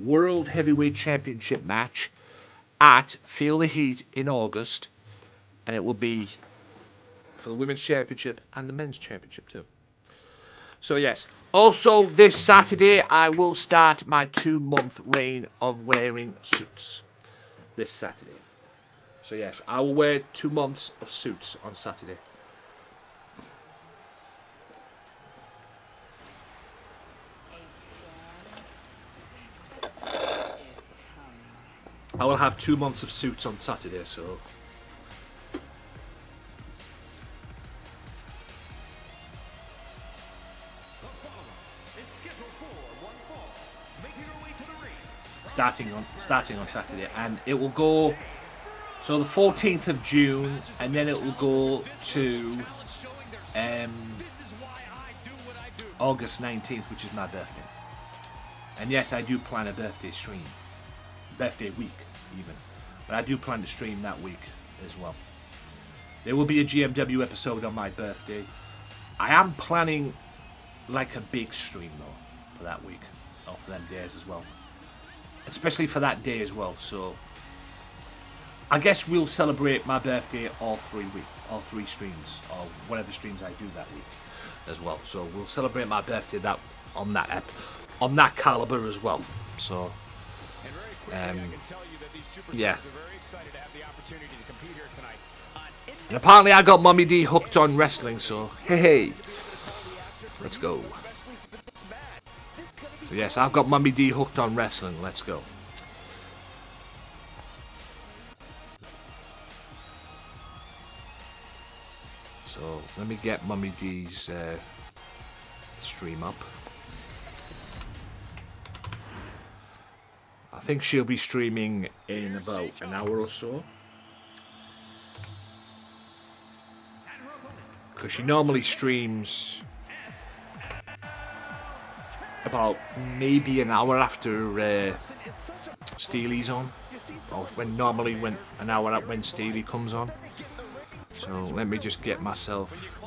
[SPEAKER 2] World Heavyweight Championship match at Feel the Heat in August, and it will be for the Women's Championship and the Men's Championship too. So yes. Also, this Saturday, I will start my 2-month reign of wearing suits. This Saturday. So yes, I will wear 2 months of suits on Saturday. I will have 2 months of suits on Saturday, so... starting on Saturday, and it will go so the 14th of June, and then it will go to August 19th, which is my birthday. And yes, I do plan a birthday stream, birthday week even, but I do plan to stream that week as well. There will be a GMW episode on my birthday. I am planning like a big stream though for that week, or for them days as well. Especially for that day as well, so I guess we'll celebrate my birthday all 3 streams, or whatever streams I do that week as well. So we'll celebrate my birthday on that caliber as well. So yeah. And apparently I got Mommy D hooked on wrestling, so hey, let's go. So yes, I've got Mummy D hooked on wrestling. Let's go. So let me get Mummy D's stream up. I think she'll be streaming in about an hour or so. Because she normally streams about maybe an hour after Steely's on, or when an hour up when Steely comes on. So let me just get myself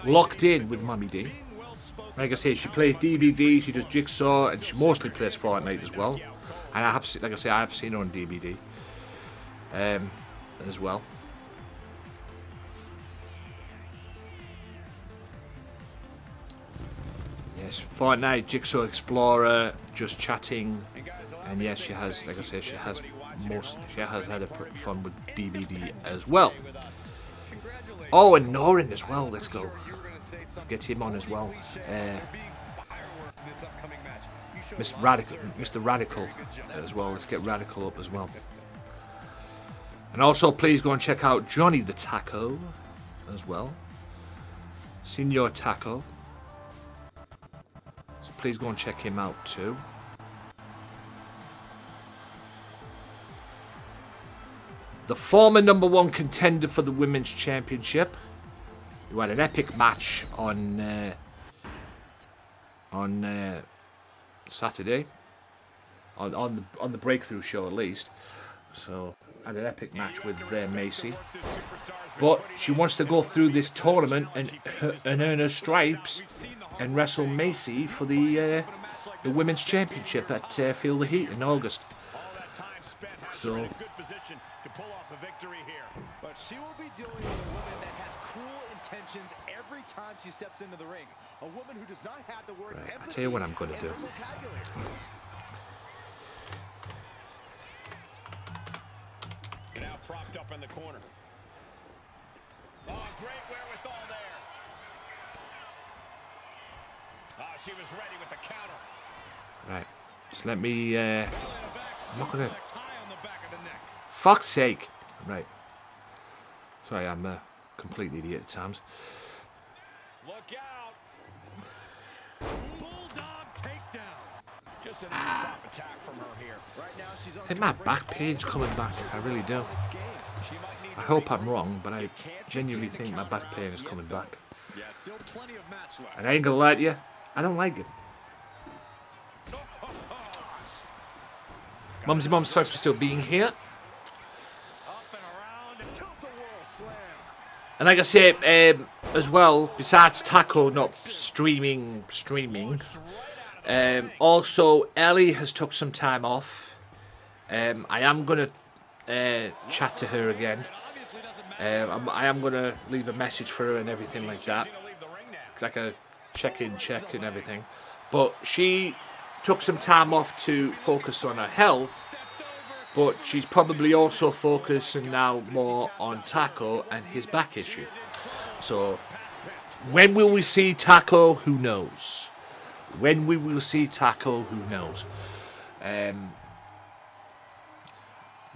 [SPEAKER 2] locked in with Mummy D. Like I say, she plays DVD, she does Jigsaw, and she mostly plays Fortnite as well. And I have seen her on DVD as well. Yes, Fortnite, Jigsaw Explorer, Just Chatting, And yes, she has, like I say, she has had a fun with DVD as well. Oh, and Norin as well. Let's go. Let's get him on as well. Mr. Radical as well. Let's get Radical up as well. And also, please go and check out Johnny the Taco as well. Senor Taco. So please go and check him out too. The former #1 contender for the Women's Championship, who had an epic match on Saturday, on the Breakthrough show at least. So had an epic match with Macy, but she wants to go through this tournament and earn her stripes and wrestle Macy for the Women's Championship at Feel the Heat in August. So.
[SPEAKER 3] Pull off a victory here. But she will be dealing with a woman that has cruel intentions every time she steps into the ring. A woman who does not have the word
[SPEAKER 2] Right, I'll tell you what I'm going to do.
[SPEAKER 3] Now propped up in the corner. Oh, great wherewithal there. Oh, she was ready with the counter.
[SPEAKER 2] Right, just let me. I'm not going to. Fuck's sake. Right. Sorry, I'm a complete idiot at times.
[SPEAKER 3] Look out. Bulldog takedown. Just a non-stop attack from her here. Right now she's on.
[SPEAKER 2] I think my back pain's coming back. I really do. I hope I'm wrong, but I genuinely think my back pain is coming back. And I ain't gonna lie to you, I don't like it. Mumsy Mums, thanks for still being here. And like I say, as well, besides Taco not streaming, also Ellie has took some time off. I am going to chat to her again. I am going to leave a message for her and everything like that. Like a check-in check and everything. But she took some time off to focus on her health. But she's probably also focusing now more on Taco and his back issue. So, when will we see Taco? Who knows? When we will see Taco? Who knows?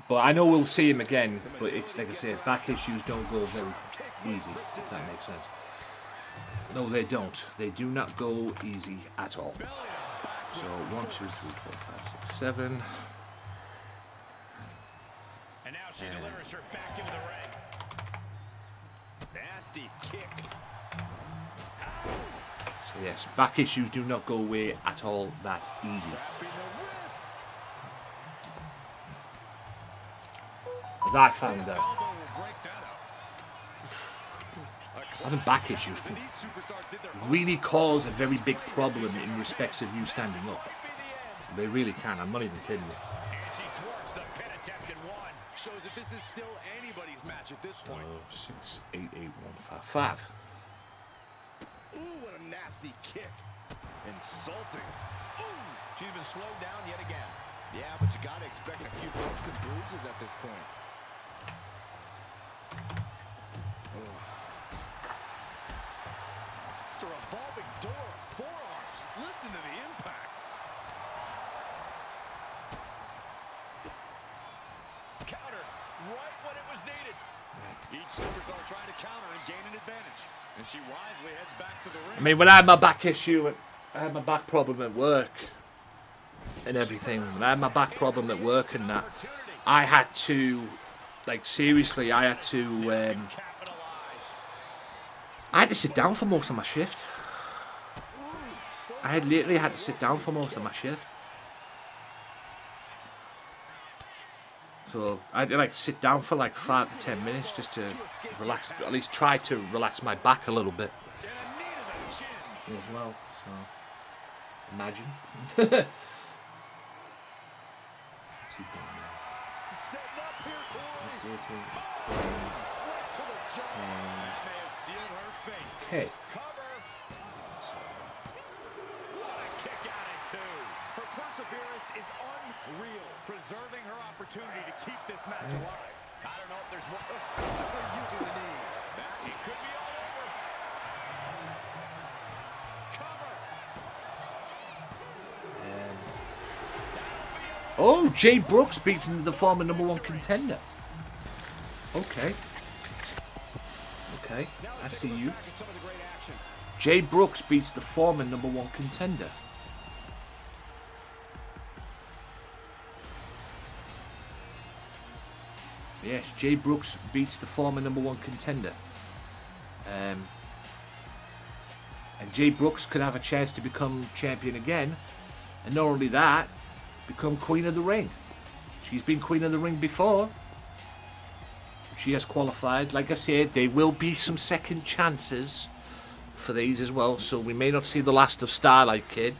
[SPEAKER 2] But I know we'll see him again. But it's like I said, back issues don't go very easy, if that makes sense. No, they don't. They do not go easy at all. So, 1, 2, 3, 4, 5, 6, 7...
[SPEAKER 3] She delivers her back into the ring. Nasty kick.
[SPEAKER 2] So yes, back issues do not go away at all that easy. As I found out. Having back issues can really cause a very big problem in respects of you standing up. They really can, I'm not even kidding you.
[SPEAKER 3] Shows that this is still anybody's match at this point.
[SPEAKER 2] 6, 8, 8, 1, 5, 5.
[SPEAKER 3] Ooh, what a nasty kick. Insulting. Ooh, she's been slowed down yet again. Yeah, but you got to expect a few bumps and bruises at this point. It's a revolving door of forearms. Listen to the impact. Counter right when it was needed. Each superstar trying to counter and gain an advantage. And she wisely heads back to the ring.
[SPEAKER 2] I mean, when I had my back issue, I had my back problem at work and everything. When I had my back problem at work and that, I had to, like, seriously, I had to sit down for most of my shift. I had literally had to sit down for most of my shift. So I had to like sit down for like 5 to 10 minutes just to relax, at least try to relax my back a little bit as well. So imagine. Okay.
[SPEAKER 3] 2. Her perseverance is unreal, preserving her opportunity to keep this match alive. I don't know if there's more effectively using the knee. That it could be all over. Cover.
[SPEAKER 2] Oh, Jay Brooks beats the former #1 contender. Okay. Okay, I see you. Jay Brooks beats the former #1 contender. Yes, Jay Brooks beats the former #1 contender. And Jay Brooks could have a chance to become champion again. And not only that, become Queen of the Ring. She's been Queen of the Ring before. She has qualified. Like I said, there will be some second chances for these as well. So we may not see the last of Starlight Kid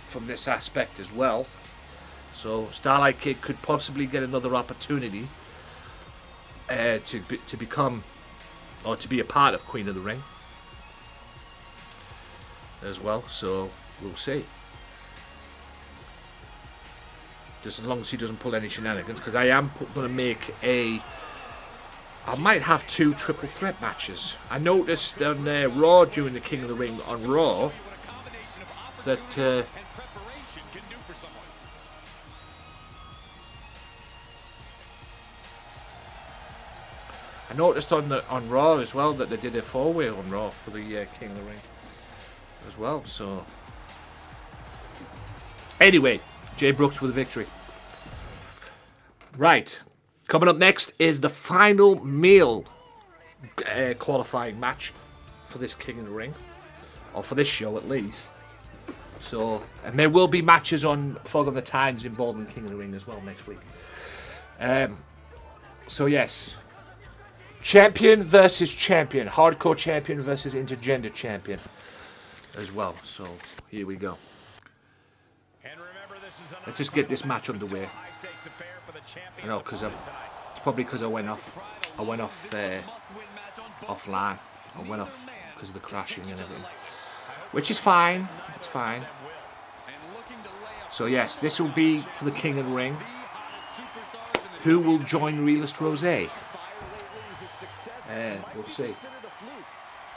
[SPEAKER 2] from this aspect as well. So Starlight Kid could possibly get another opportunity to become or to be a part of Queen of the Ring as well. So we'll see. Just as long as he doesn't pull any shenanigans, because I am going to make I might have 2 triple threat matches. I noticed on Raw during the King of the Ring on Raw that I noticed on Raw as well that they did a 4-way on Raw for the King of the Ring as well. So anyway, Jay Brooks with a victory. Right, coming up next is the final male qualifying match for this King of the Ring, or for this show at least. So, and there will be matches on Fog of the Times involving King of the Ring as well next week. So yes, champion versus champion, hardcore champion versus intergender champion as well. So here we go. Let's just get this match underway. I know, because it's probably because I went off offline. I went off because of the crashing and everything, which is fine. It's fine. So yes, this will be for the King of the Ring. Who will join Realist Rose? We'll see.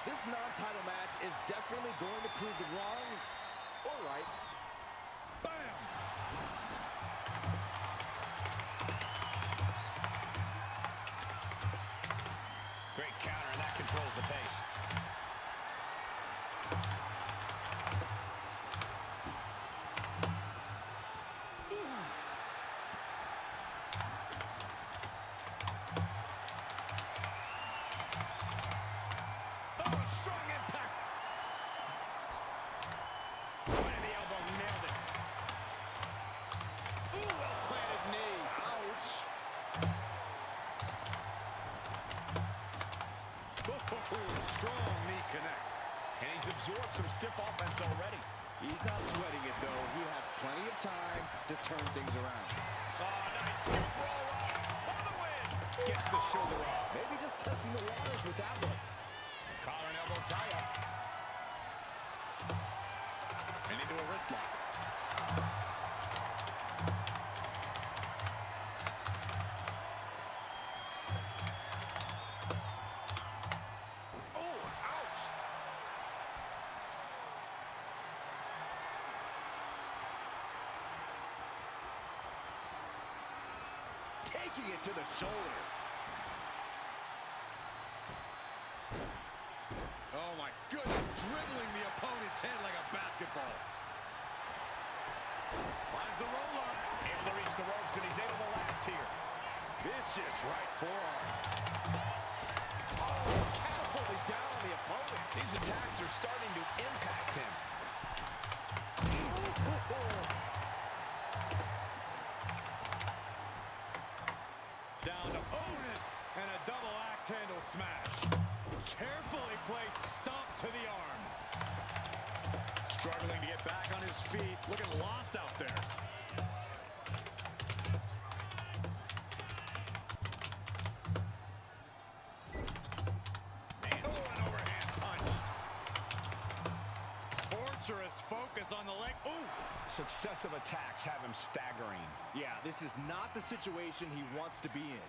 [SPEAKER 1] This non-title match is definitely going to prove the wrong or right. Bam!
[SPEAKER 3] Great counter, and that controls the pace. Strong knee connects. And he's absorbed some stiff offense already.
[SPEAKER 1] He's not sweating it, though. He has plenty of time to turn things around.
[SPEAKER 3] Oh, nice scoop roll up for the win. Gets the shoulder up.
[SPEAKER 1] Maybe just testing the waters with that one.
[SPEAKER 3] Collar and elbow tie up. And into a wrist lock.
[SPEAKER 1] Taking it to the shoulder.
[SPEAKER 3] Oh my goodness, dribbling the opponent's head like a basketball. Finds the roll-up. Able to reach the ropes, and he's able to last here. Vicious right forearm. Oh, catapulted down on the opponent. These attacks are starting to impact him. Down to opponent, and a double axe handle smash. Carefully placed stomp to the arm. Struggling to get back on his feet, looking lost out there. Man, oh, an overhand punch. Torturous focus on the successive attacks have him staggering.
[SPEAKER 4] Yeah, this is not the situation he wants to be in.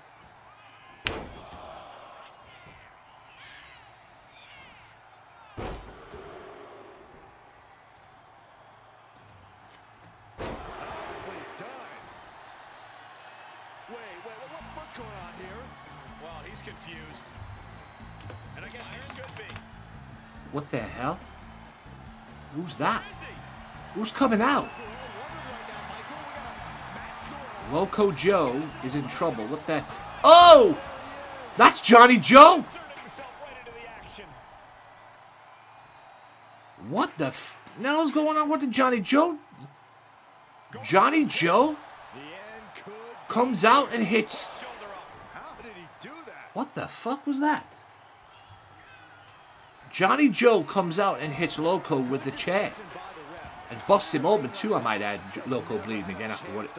[SPEAKER 4] Nicely done. Wait, what's going on here?
[SPEAKER 3] Well, he's confused. And I guess he should be.
[SPEAKER 2] What the hell? Who's that? Who's coming out? Loco Joe is in trouble. What the... Oh! That's Johnny Joe! What the f... Now what's going on? What did Johnny Joe... Johnny Joe comes out and hits...
[SPEAKER 4] How did he do that?
[SPEAKER 2] What the fuck was that? Johnny Joe comes out and hits Loco with the chair. And busts him open too, I might add. Loco bleeding again after what...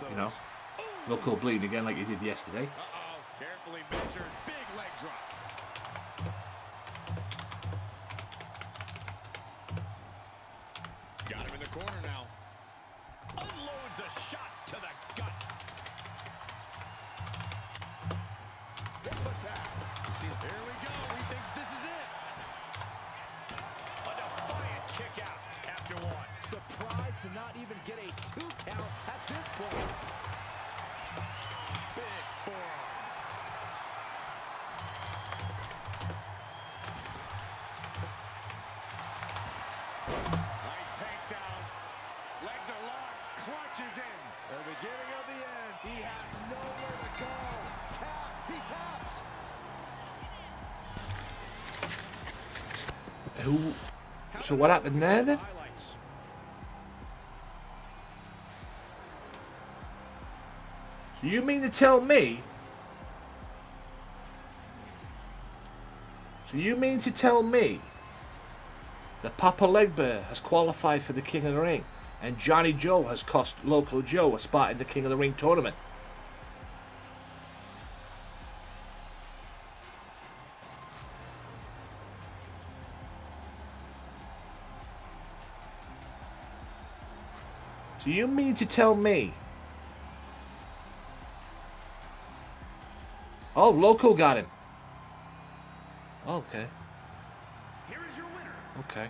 [SPEAKER 2] You know? Loco bleeding again like he did yesterday.
[SPEAKER 3] Carefully measured. Big leg drop. Got him in the corner now. Unloads a shot to the gut. See, here we go. He thinks this is it. A defiant kick out after one.
[SPEAKER 4] Surprised to not even get a 2 count at this point. Big forearm.
[SPEAKER 3] Nice takedown. Legs are locked. Clutches in.
[SPEAKER 4] The beginning of the end. He has nowhere to go. Tap. He taps.
[SPEAKER 2] Who... So what happened there then?
[SPEAKER 3] Highlights.
[SPEAKER 2] So you mean to tell me... So you mean to tell me that Papa Legbear has qualified for the King of the Ring and Johnny Joe has cost Loco Joe a spot in the King of the Ring tournament? So you mean to tell me... Oh, Loco got him. Okay.
[SPEAKER 1] Here is your winner.
[SPEAKER 2] Okay.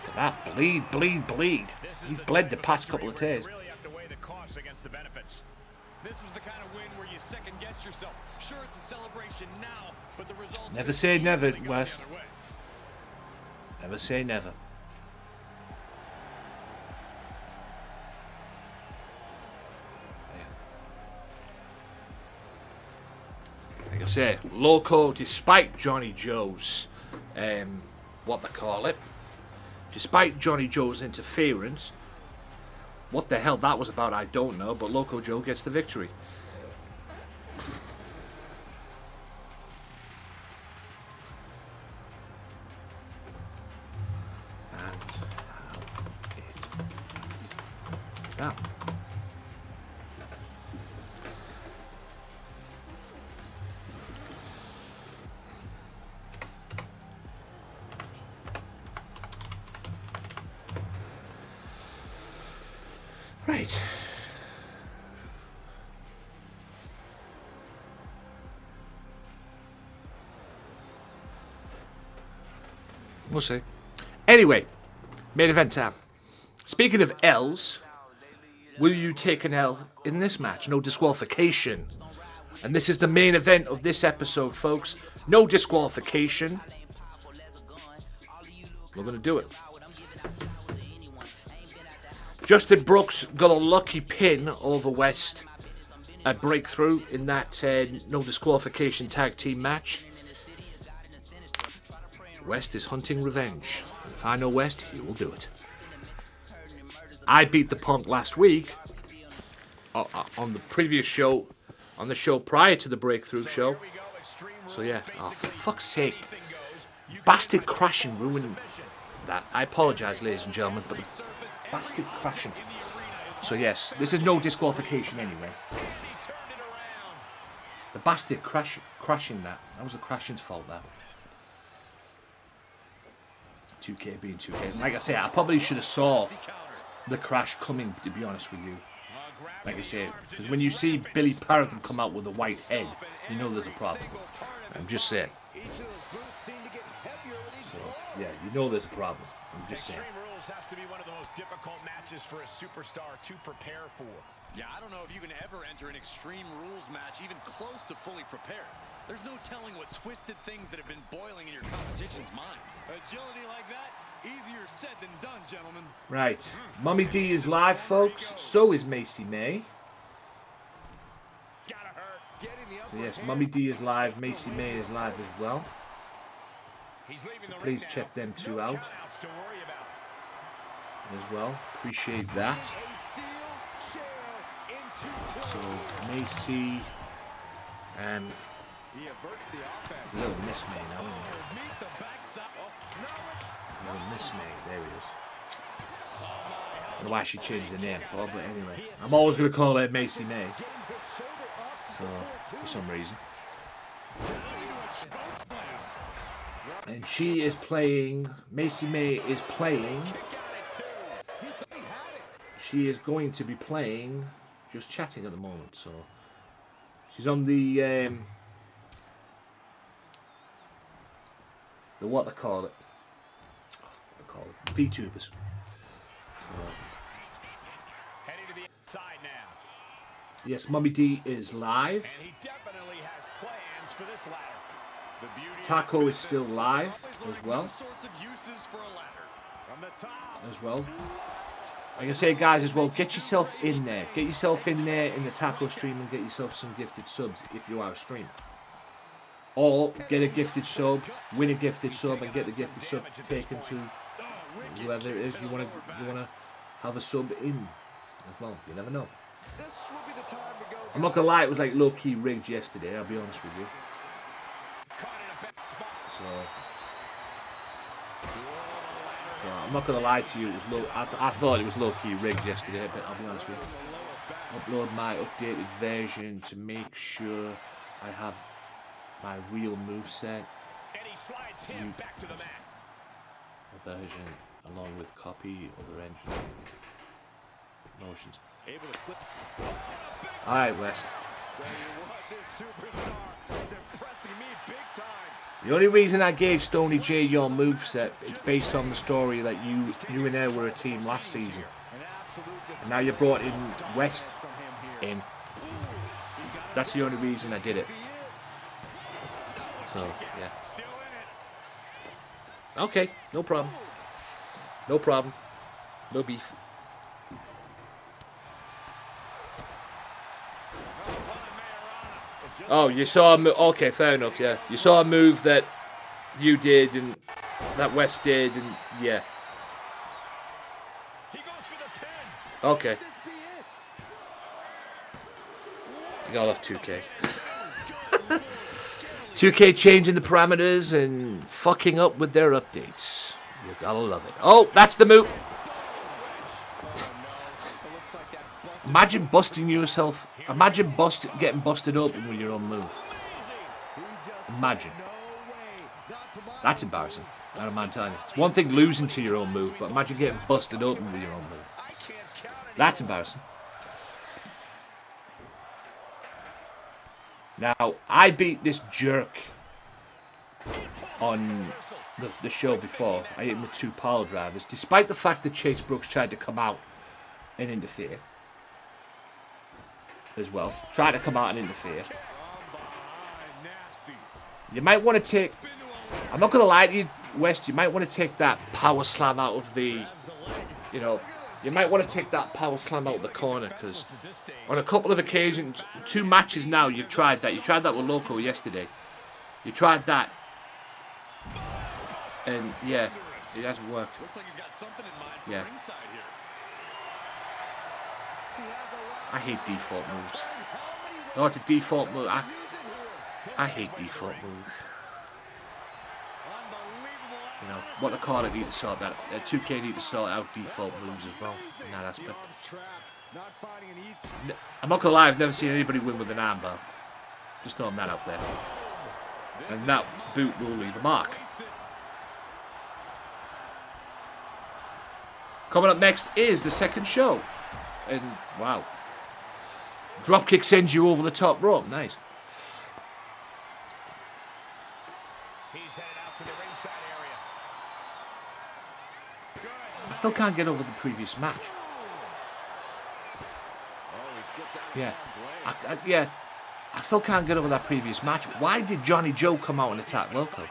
[SPEAKER 2] Look at that. Bleed, bleed, bleed. He's bled the past couple of days.
[SPEAKER 3] Really have to weigh the costs against the benefits.
[SPEAKER 5] This is the kind of win where you second guess yourself. Sure, it's a celebration now, but the results...
[SPEAKER 2] Never say never,
[SPEAKER 3] They go
[SPEAKER 2] Wes.
[SPEAKER 3] the other way.
[SPEAKER 2] Never say never. Like I say, Loco, despite Johnny Joe's, what they call it, despite Johnny Joe's interference, what the hell that was about, I don't know, but Loco Joe gets the victory. And how it now. Right. We'll see. Anyway, main event time. Speaking of L's, will you take an L in this match? No disqualification. And this is the main event of this episode, folks. No disqualification. We're going to do it. Justin Brooks got a lucky pin over West at Breakthrough in that no disqualification tag team match. West is hunting revenge. If I know West, he will do it. I beat the Punk last week on the previous show, on the show prior to the Breakthrough show. So yeah, oh, for fuck's sake. Bastard crashing ruined that. I apologise, ladies and gentlemen, but the bastard crashing. So yes, this is no disqualification anyway. The bastard crashing that. That was the crashing's fault, that. 2K being 2K. And like I say, I probably should have saw the crash coming, to be honest with you. Like I say, because when you see Billy Paragon come out with a white head, you know there's a problem. I'm just saying. So, yeah, you know there's a problem. I'm just saying.
[SPEAKER 3] Extreme Rules has to be one of the most difficult matches for a superstar to prepare for.
[SPEAKER 5] Yeah, I don't know if you can ever enter an Extreme Rules match even close to fully prepared. There's no telling what twisted things that have been boiling in your competition's mind. Agility like that, easier said than done, gentlemen.
[SPEAKER 2] Right. Mummy D is live, folks. So is Macy May.
[SPEAKER 3] Gotta hurt.
[SPEAKER 2] So yes, Mummy D is live. Macy May is live as well.
[SPEAKER 3] He's leaving the
[SPEAKER 2] Please
[SPEAKER 3] ring
[SPEAKER 2] check
[SPEAKER 3] now.
[SPEAKER 2] them two
[SPEAKER 3] No
[SPEAKER 2] out
[SPEAKER 3] countouts to worry about.
[SPEAKER 2] as well. Appreciate that. So Macy and
[SPEAKER 4] He averts the offense.
[SPEAKER 2] it's a little Miss May now.
[SPEAKER 5] Meet the backside.
[SPEAKER 2] A little Miss May. There he is. I don't know why she changed the name for, but anyway, I'm always gonna call her Macy May. So for some reason. And she is playing, Macy May is playing, she is going to be playing, just chatting at the moment, so she's on the what they call it, VTubers. So,
[SPEAKER 3] Heading to the inside now.
[SPEAKER 2] yes, Mummy D is live.
[SPEAKER 3] And he definitely has plans for this ladder. The beauty of
[SPEAKER 2] Taco
[SPEAKER 3] this
[SPEAKER 2] is still live as well.
[SPEAKER 5] All sorts of uses for a ladder.
[SPEAKER 3] from the top.
[SPEAKER 2] As well. Like I say, guys, as well, get yourself in there. Get yourself in there in the Taco stream and get yourself some gifted subs if you are a streamer. Or get a gifted sub, win a gifted sub, and get the gifted sub taken to whoever it is you wanna have a sub in as well. You never know.
[SPEAKER 4] This will be the time to go.
[SPEAKER 2] I'm not gonna lie, it was like low key rigged yesterday. I'll be honest with you. So I'm not gonna lie to you. It was low. I thought it was low key rigged yesterday, but I'll be honest with you. Upload my updated version to make sure I have my real moveset.
[SPEAKER 3] And he slides him back to the mat.
[SPEAKER 2] Version along with copy of the engine motions.
[SPEAKER 3] Able to slip.
[SPEAKER 2] All right, West.
[SPEAKER 4] This superstar is impressing me big time.
[SPEAKER 2] The only reason I gave Stony J your moveset is based on the story that you and I were a team last season, and now you brought in West in. That's the only reason I did it. So yeah. Okay, no problem. No problem. No beef. Oh, you saw a move. Okay, fair enough, yeah. You saw a move that you did and that West did, and yeah.
[SPEAKER 3] He goes for the pin.
[SPEAKER 2] Okay. You gotta love 2K. 2K changing the parameters and fucking up with their updates. You gotta love it. Oh, that's the move. Imagine busting yourself. Imagine getting busted open with your own move. Imagine. That's embarrassing. I don't mind telling you. It's one thing losing to your own move, but imagine getting busted open with your own move. That's embarrassing. Now, I beat this jerk on the show before. I hit him with 2 pile drivers, despite the fact that Chase Brooks tried to come out and interfere as well. Tried to come out and interfere. You might want to take... I'm not going to lie to you, West. You might want to take that power slam out of the... You know... You might want to take that power slam out of the corner, because on a couple of occasions, 2 matches now, you've tried that. You tried that with Loco yesterday. You tried that. And, yeah, it hasn't worked.
[SPEAKER 5] Looks like he's got something in mind for
[SPEAKER 2] Yeah.
[SPEAKER 5] ringside here.
[SPEAKER 2] I hate default moves. No, it's a default move. I hate default moves. You know, what they call it need to sort that. 2K need to sort out default moves as well in that aspect. I'm not gonna lie, I've never seen anybody win with an armbar. Just throwing that out there. And that boot will leave a mark. Coming up next is the second show. And, wow. Dropkick sends you over the top rope. Nice.
[SPEAKER 3] He's headed out to the ringside area.
[SPEAKER 2] I still can't get over the previous match. Yeah. I still can't get over that previous match. Why did Johnny Joe come out and attack Loco?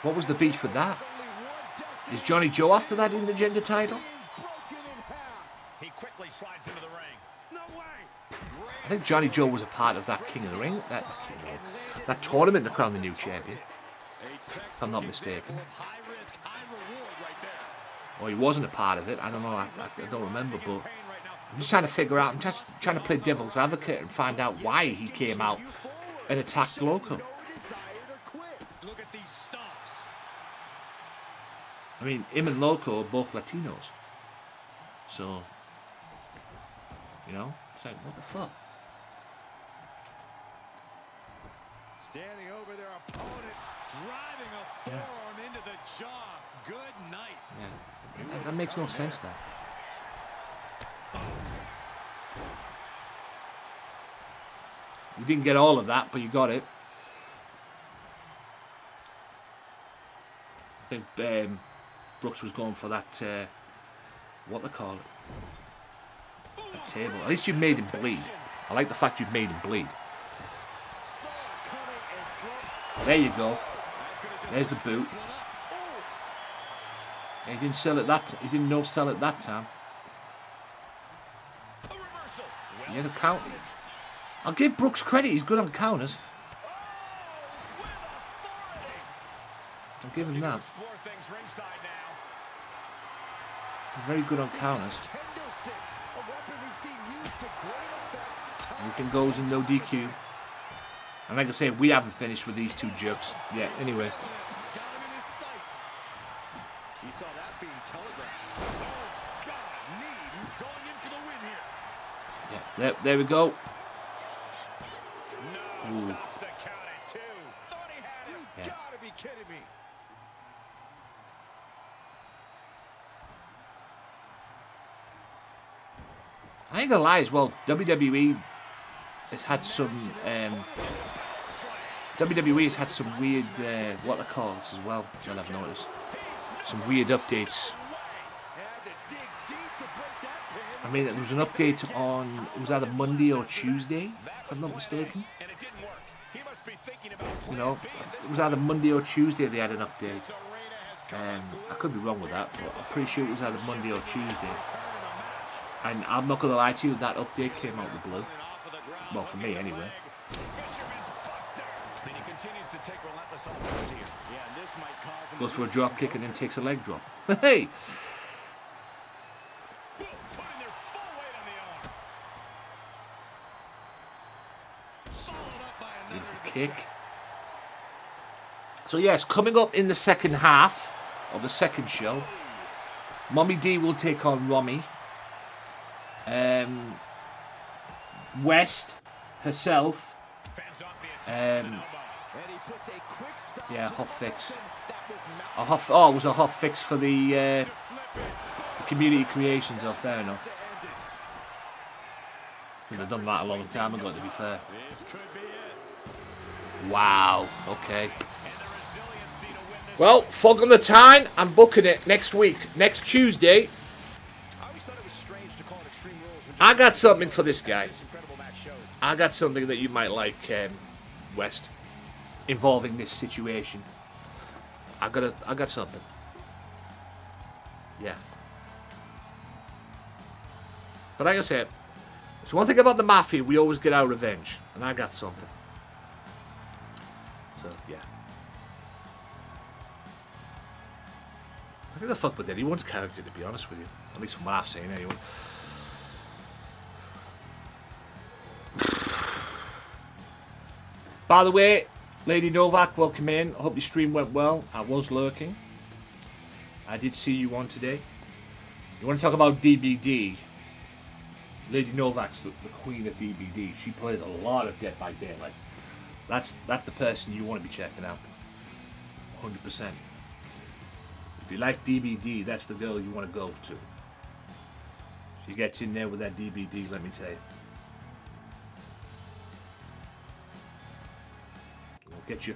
[SPEAKER 2] What was the beef with that? Is Johnny Joe after that intergender title?
[SPEAKER 3] He quickly slides into the ring. No way.
[SPEAKER 2] I think Johnny Joe was a part of that King of the Ring, that tournament to crown the new champion, if I'm not mistaken.
[SPEAKER 5] High risk, high reward right there.
[SPEAKER 2] Or he wasn't a part of it. I don't know. I don't remember, but I'm just trying to figure out. I'm just trying to play devil's advocate and find out why he came out and attacked Loco.
[SPEAKER 5] Look at these stomps.
[SPEAKER 2] I mean, him and Loco are both Latinos. So, you know, it's like, what the fuck?
[SPEAKER 3] Standing over their opponent, driving a forearm into the jaw. Good night.
[SPEAKER 2] Yeah, that makes no sense then. You didn't get all of that, but you got it. I think Brooks was going for that, what they call it, that table. At least you made him bleed. I like the fact you made him bleed. There you go. There's the boot. He didn't sell it that. He didn't no sell it that time. He has a count. I'll give Brooks credit. He's good on counters. I'll give him that. He's very good on counters. Anything goes and no DQ. And like I say, we haven't finished with these two jerks yet. Anyway.
[SPEAKER 3] You saw that being telegraphed. Oh, God, knee going in for the win here.
[SPEAKER 2] Yeah, there we go.
[SPEAKER 3] No, stops the count at 2. Thought he had him.
[SPEAKER 2] Yeah.
[SPEAKER 3] Gotta be kidding me.
[SPEAKER 2] I ain't gonna lie as well. WWE has had some weird what they call it as well. That I've noticed. Some weird updates. I mean, there was an update on, it was either Monday or Tuesday, if I'm not mistaken. You know, it was either Monday or Tuesday they had an update. I could be wrong with that, but I'm pretty sure it was either Monday or Tuesday. And I'm not going to lie to you, that update came out of the blue. Well, for me anyway. Goes for a drop kick and then takes a leg drop. Hey! Beautiful kick. So yes, coming up in the second half of the second show, Mommy D will take on Romy. West herself. Yeah, hot fix. It was a hot fix for the community creations. Oh, fair enough. Should have done that a long time ago, to be fair. Wow. Okay. Well, Fog on the Tyne. I'm booking it next week, next Tuesday. I got something for this guy. I got something that you might like, West, involving this situation. I got something. Yeah. But like I said, it's one thing about the Mafia, we always get our revenge. And I got something. So, yeah. I think the fuck with anyone's character, to be honest with you. At least from what I've seen, anyway. By the way, Lady Novak, welcome in. I hope your stream went well. I was lurking. I did see you on today. You want to talk about DBD? Lady Novak's the queen of DBD. She plays a lot of Dead by Daylight. That's the person you want to be checking out. 100%. If you like DBD, that's the girl you want to go to. She gets in there with that DBD, let me tell you. Get you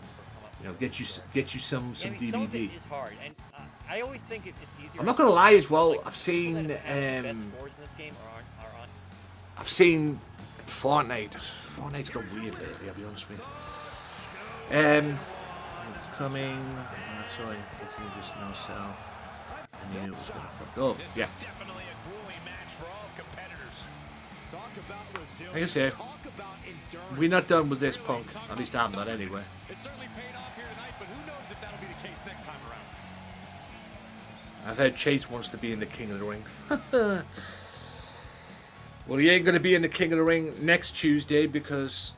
[SPEAKER 2] some
[SPEAKER 6] Some of
[SPEAKER 2] DBD.
[SPEAKER 6] it is hard, and I always think it's easier.
[SPEAKER 2] I'm not gonna lie as well.
[SPEAKER 6] Like,
[SPEAKER 2] I've seen
[SPEAKER 6] people that have the best scores in this game are on.
[SPEAKER 2] I've seen Fortnite. Fortnite's got weird lately. I'll be honest with you. It's coming. Sorry, it's just no sell. I knew it was gonna fuck. Oh yeah.
[SPEAKER 3] Definitely a grueling match for all competitors.
[SPEAKER 4] Talk about resilience.
[SPEAKER 2] Like I said,
[SPEAKER 4] Talk about endurance.
[SPEAKER 2] we're not done with this, punk. At least I'm not anyway.
[SPEAKER 3] It certainly paid off here tonight, but who knows if that'll be the case next time around.
[SPEAKER 2] I've heard Chase wants to be in the King of the Ring. Well, he ain't going to be in the King of the Ring next Tuesday because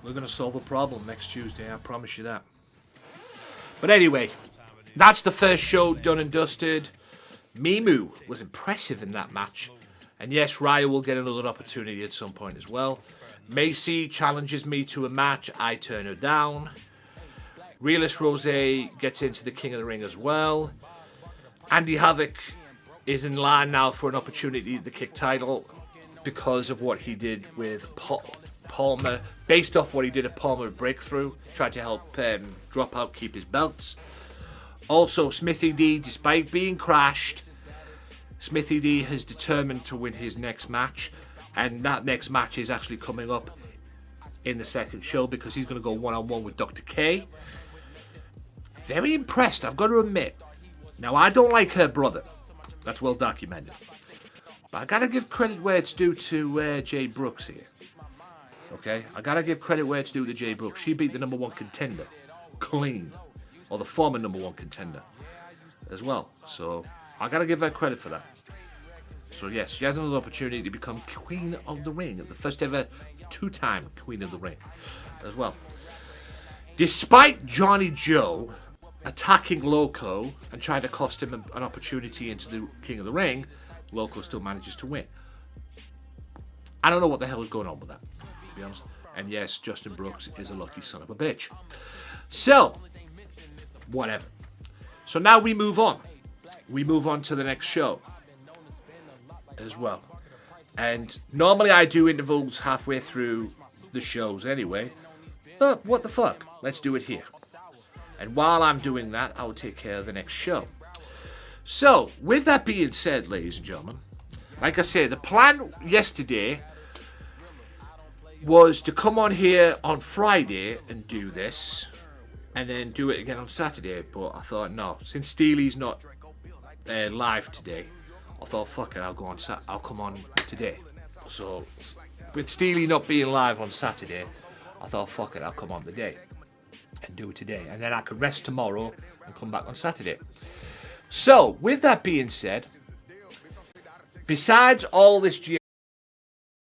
[SPEAKER 2] we're going to solve a problem next Tuesday. I promise you that. But anyway, that's the first show done and dusted. Mimu was impressive in that match. And yes, Raya will get another opportunity at some point as well. Macy challenges me to a match. I turn her down. Realist Rose gets into the King of the Ring as well. Andy Havoc is in line now for an opportunity at the Kick title because of what he did with Palmer. Based off what he did at Palmer Breakthrough. Tried to help Dropout keep his belts. Also, Smithy D, despite being crashed, Smithy D has determined to win his next match. And that next match is actually coming up in the second show because he's going to go one-on-one with Dr. K. Very impressed, I've got to admit. Now, I don't like her brother. That's well documented. But I got to give credit where it's due to Jay Brooks here. Okay? I got to give credit where it's due to Jay Brooks. She beat the #1 contender. Clean. Or the former #1 contender. As well. So, I got to give her credit for that. So, yes, she has another opportunity to become Queen of the Ring. The first ever 2-time Queen of the Ring. As well. Despite Johnny Joe attacking Loco and trying to cost him an opportunity into the King of the Ring, Loco still manages to win. I don't know what the hell is going on with that, to be honest. And yes, Justin Brooks is a lucky son of a bitch. So, whatever. So now we move on. We move on to the next show as well. And normally I do intervals halfway through the shows anyway. But what the fuck? Let's do it here. And while I'm doing that, I'll take care of the next show. So, with that being said, ladies and gentlemen, like I said, the plan yesterday was to come on here on Friday and do this, and then do it again on Saturday. But I thought, no, since Steely's not live today, I thought, fuck it, I'll come on today. So, with Steely not being live on Saturday, I thought, fuck it, I'll come on today and do it today. And then I could rest tomorrow and come back on Saturday. So, with that being said, besides all this